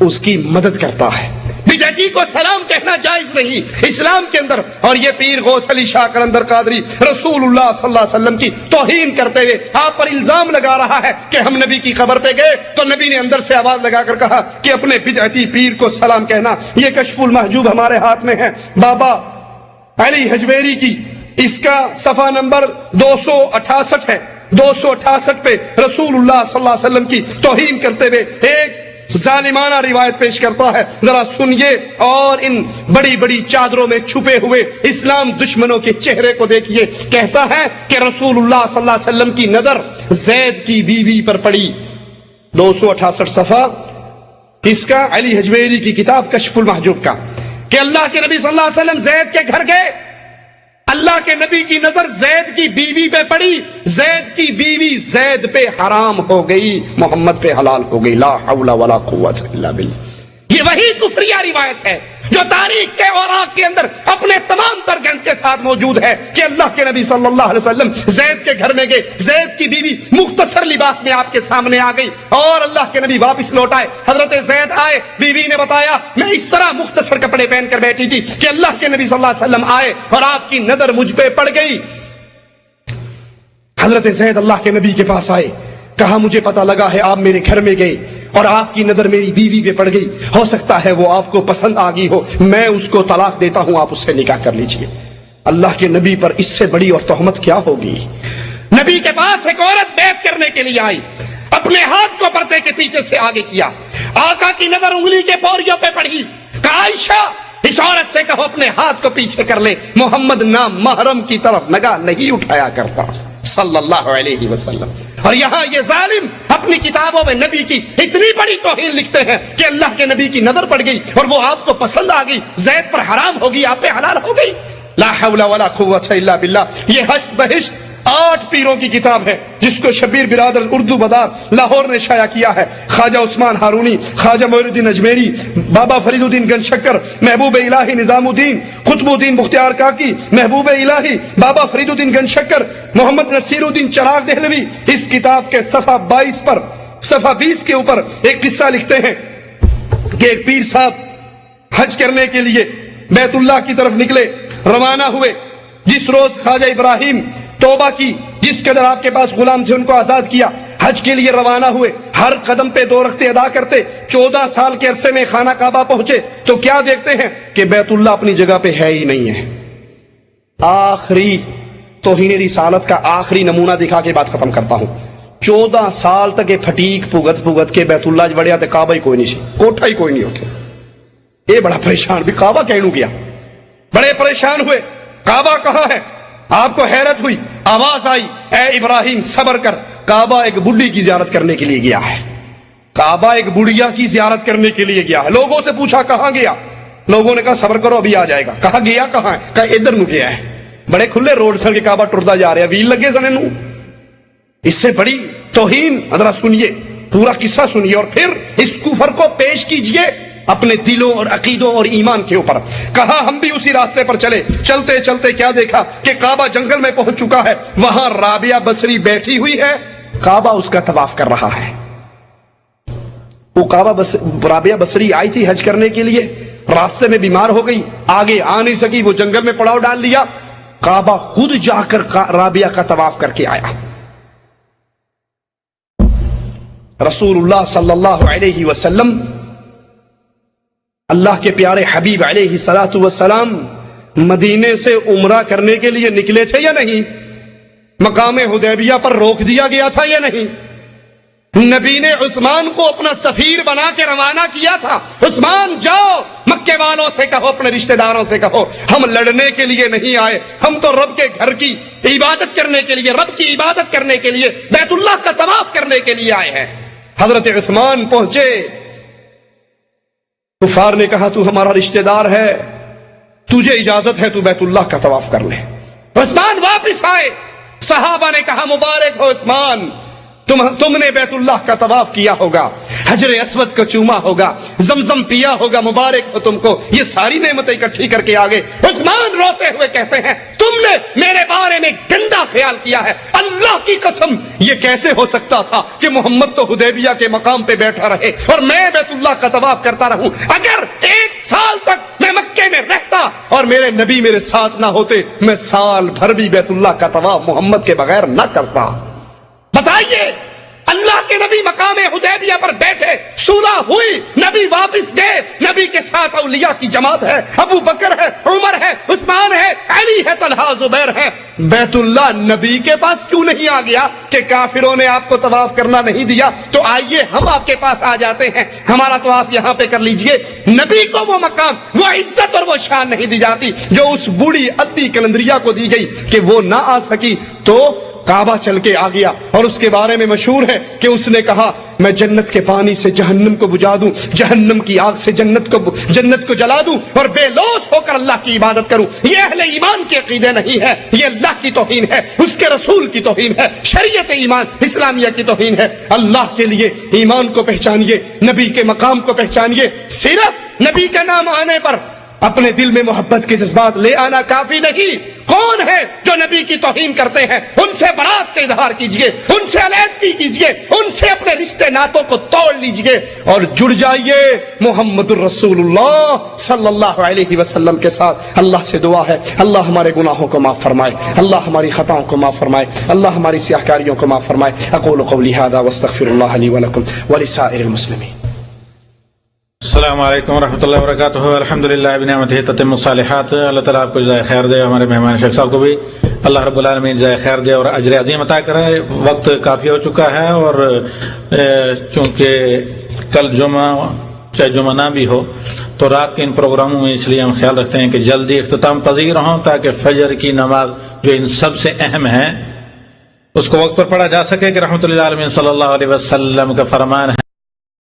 اس کی مدد کرتا ہے. بدعتی کو سلام کہنا جائز نہیں اسلام کے اندر. اور یہ پیر غوث علی شاہ قلندر قادری رسول اللہ صلی اللہ علیہ وسلم کی توہین کرتے ہوئے آپ پر الزام لگا رہا ہے کہ ہم نبی کی قبر پہ گئے تو نبی نے اندر سے آواز لگا کر کہا کہ اپنے بدعتی پیر کو سلام کہنا. یہ کشف المحجوب ہمارے ہاتھ میں ہے، بابا علی حجویری کی، اس کا صفحہ نمبر 268 ہے. 268 پہ رسول اللہ صلی اللہ علیہ وسلم کی توہین کرتے ہوئے ایک ظالمانہ روایت پیش کرتا ہے، ذرا سنیے اور ان بڑی بڑی چادروں میں چھپے ہوئے اسلام دشمنوں کے چہرے کو دیکھیے۔ کہتا ہے کہ رسول اللہ صلی اللہ علیہ وسلم کی نظر زید کی بیوی پر پڑی۔ 268 صفحہ کس کا؟ علی حجویری کی کتاب کشف المحجوب کا، کہ اللہ کے نبی صلی اللہ علیہ وسلم زید کے گھر گئے، اللہ کے نبی کی نظر زید کی بیوی پہ پڑی، زید کی بیوی زید پہ حرام ہو گئی، محمد پہ حلال ہو گئی۔ لا حول ولا قوت الا باللہ۔ یہ وہی کفریہ روایت ہے جو تاریخ کے اوراق کے اندر اپنے تمام تر گند کے ساتھ موجود ہے، کہ اللہ کے نبی صلی اللہ علیہ وسلم زید کے گھر میں گئے، زید کی بیوی مختصر لباس میں آپ کے سامنے آ گئی اور اللہ کے نبی واپس لوٹ آئے۔ حضرت زید آئے، بیوی نے بتایا میں اس طرح مختصر کپڑے پہن کر بیٹھی تھی کہ اللہ کے نبی صلی اللہ علیہ وسلم آئے اور آپ کی نظر مجھ پہ پڑ گئی۔ حضرت زید اللہ کے نبی کے پاس آئے، کہا مجھے پتا لگا ہے آپ میرے گھر میں گئے اور آپ کی نظر میری بیوی پہ پڑ گئی، ہو سکتا ہے وہ آپ کو پسند آ گئی ہو، میں اس کو طلاق دیتا ہوں، آپ اس سے نکاح کر لیجئے۔ اللہ کے نبی پر اس سے بڑی اور تہمت کیا ہوگی؟ نبی کے پاس ایک عورت بیعت کرنے کے لیے آئی، اپنے ہاتھ کو پردے کے پیچھے سے آگے کیا، آقا کی نظر انگلی کے پوریوں پہ پڑی، کہا عائشہ اس عورت سے کہو اپنے ہاتھ کو پیچھے کر لے، محمد نام محرم کی طرف نگاہ نہیں اٹھایا کرتا صلی اللہ علیہ وسلم۔ اور یہاں یہ ظالم اپنی کتابوں میں نبی کی اتنی بڑی توہین لکھتے ہیں کہ اللہ کے نبی کی نظر پڑ گئی اور وہ آپ کو پسند آ گئی، زید پر حرام ہوگی، آپ پہ حلال ہو گئی۔ لا حول ولا قوت الا باللہ۔ یہ حشت بہشت 8 پیروں کی کتاب ہے جس کو شبیر برادر اردو بدار لاہور نے شائع کیا ہے۔ خواجہ عثمان ہارونی، خواجہ معین الدین اجمیری، بابا فرید الدین گن شکر، محبوب الہی نظام الدین، قطب الدین بختیار کاکی، محبوب الہی بابا فرید الدین گن شکر، محمد نصیر الدین چراغ دہلوی اس کتاب کے صفحہ 22 پر صفحہ 20 کے اوپر ایک قصہ لکھتے ہیں کہ ایک پیر صاحب حج کرنے کے لیے بیت اللہ کی طرف نکلے، روانہ ہوئے۔ جس روز خواجہ ابراہیم توبہ کی، جس قدر آپ کے پاس غلام تھے ان کو آزاد کیا، حج کے لیے روانہ ہوئے، ہر قدم پہ 2 رکعتیں ادا کرتے، 14 سال کے عرصے میں خانہ کعبہ پہنچے تو کیا دیکھتے ہیں کہ بیت اللہ اپنی جگہ پہ ہے ہی نہیں ہے۔ آخری توہین رسالت کا آخری نمونہ دکھا کے بات ختم کرتا ہوں۔ 14 سال تک یہ پھٹیک پھگت کے بیت اللہ بڑھیا تھے، کعبہ ہی کوئی نہیں سی، کوٹھا ہی کوئی نہیں ہوتے۔ یہ بڑا پریشان بھی کعبہ کہنوں گیا، بڑے پریشان ہوئے، کعبہ کہاں ہے؟ آپ کو حیرت ہوئی، آواز آئی اے ابراہیم صبر کر، کعبہ ایک بڈھی کی زیارت کرنے کے لیے گیا ہے، کعبہ ایک بڑھیا کی زیارت کرنے کے لیے گیا ہے۔ لوگوں سے پوچھا کہاں گیا، لوگوں نے کہا صبر کرو ابھی آ جائے گا۔ کہا گیا کہاں ہے؟ کہا ادھر نو گیا ہے۔ بڑے کھلے روڈ سر کے کعبہ ٹرتا جا رہا ہے، ویل لگے سنے نو۔ اس سے بڑی توہین، ذرا سنیے پورا قصہ سنیے اور پھر اس کفر کو پیش کیجئے اپنے دلوں اور عقیدوں اور ایمان کے اوپر۔ کہا ہم بھی اسی راستے پر چلے، چلتے چلتے کیا دیکھا کہ کعبہ جنگل میں پہنچ چکا ہے، وہاں رابعہ بصری بیٹھی ہوئی ہے، کعبہ اس کا طواف کر رہا ہے۔ وہ رابعہ بصری آئی تھی حج کرنے کے لیے، راستے میں بیمار ہو گئی، آگے آ نہیں سکی، وہ جنگل میں پڑاؤ ڈال لیا، کعبہ خود جا کر رابعہ کا طواف کر کے آیا۔ رسول اللہ صلی اللہ علیہ وسلم اللہ کے پیارے حبیب علیہ الصلوۃ والسلام مدینے سے عمرہ کرنے کے لیے نکلے تھے یا نہیں؟ مقام حدیبیہ پر روک دیا گیا تھا یا نہیں؟ نبی نے عثمان کو اپنا سفیر بنا کے روانہ کیا تھا، عثمان جاؤ مکے والوں سے کہو، اپنے رشتہ داروں سے کہو ہم لڑنے کے لیے نہیں آئے، ہم تو رب کے گھر کی عبادت کرنے کے لیے، رب کی عبادت کرنے کے لیے، بیت اللہ کا طواف کرنے کے لیے آئے ہیں۔ حضرت عثمان پہنچے، کفار نے کہا تو ہمارا رشتہ دار ہے، تجھے اجازت ہے تو بیت اللہ کا طواف کر لے۔ عثمان واپس آئے، صحابہ نے کہا مبارک ہو عثمان، تم نے بیت اللہ کا طواف کیا ہوگا، حجر اسود کو چوما ہوگا، زمزم پیا ہوگا، مبارک ہو تم کو، یہ ساری نعمتیں اکٹھی کر کے آگے۔ عثمان روتے ہوئے کہتے ہیں تم نے میرے بارے میں گندا خیال کیا ہے، اللہ کی قسم یہ کیسے ہو سکتا تھا کہ محمد تو حدیبیہ کے مقام پہ بیٹھا رہے اور میں بیت اللہ کا طواف کرتا رہوں؟ اگر 1 سال تک میں مکے میں رہتا اور میرے نبی میرے ساتھ نہ ہوتے، میں سال بھر بھی بیت اللہ کا طواف محمد کے بغیر نہ کرتا۔ بتائیے اللہ کے نبی مقام حدیبیہ پر بیٹھے، صلح ہوئی، نبی واپس گئے، نبی کے ساتھ اولیاء کی جماعت ہے، ابو بکر ہے، عمر ہے، عثمان ہے، علی ہے، طلحہ زبیر ہے۔ بیت اللہ نبی کے پاس کیوں نہیں آ گیا کہ کافروں نے آپ کو طواف کرنا نہیں دیا، تو آئیے ہم آپ کے پاس آ جاتے ہیں، ہمارا طواف یہاں پہ کر لیجئے۔ نبی کو وہ مقام، وہ عزت اور وہ شان نہیں دی جاتی جو اس بوڑھی عدی کلندریہ کو دی گئی کہ وہ نہ آ سکی تو کعبہ چل کے آ گیا، اور اس کے بارے میں مشہور ہے کہ اس نے کہا میں جنت کے پانی سے جہنم کو بجھا دوں، جہنم کی آگ سے جنت کو جلا دوں، اور بے لوث ہو کر اللہ کی عبادت کروں۔ یہ اہل ایمان کے عقیدے نہیں ہے، یہ اللہ کی توہین ہے، اس کے رسول کی توہین ہے، شریعت ایمان اسلامیہ کی توہین ہے۔ اللہ کے لیے ایمان کو پہچانیے، نبی کے مقام کو پہچانیے۔ صرف نبی کا نام آنے پر اپنے دل میں محبت کے جذبات لے آنا کافی نہیں۔ کون ہے جو نبی کی توہین کرتے ہیں؟ ان سے برات کا اظہار کیجئے، ان سے علیحدگی کیجئے، ان سے اپنے رشتے ناتوں کو توڑ لیجئے اور جڑ جائیے محمد الرسول اللہ صلی اللہ علیہ وسلم کے ساتھ۔ اللہ سے دعا ہے اللہ ہمارے گناہوں کو معاف فرمائے، اللہ ہماری خطاؤں کو معاف فرمائے، اللہ ہماری سیاہکاریوں کو معاف فرمائے۔ اقول قولی ھذا واستغفر اللہ لی ولکم ولسائر المسلمین۔
السلام علیکم ورحمۃ اللہ وبرکاتہ۔ الحمدللہ بنعمتہ تتم الصالحات۔ اللہ تعالیٰ آپ کو جزائے خیر دے، ہمارے مہمان شیخ صاحب کو بھی اللہ رب العالمین جزائے خیر دے اور اجر عظیم عطا کرے۔ وقت کافی ہو چکا ہے اور چونکہ کل جمعہ چاہے جمعہ نہ بھی ہو تو رات کے ان پروگراموں میں اس لیے ہم خیال رکھتے ہیں کہ جلدی اختتام پذیر ہوں تاکہ فجر کی نماز جو ان سب سے اہم ہے اس کو وقت پر پڑھا جا سکے کہ رحمۃ اللہ علیہ صلی اللہ علیہ وسلم کا فرمان ہے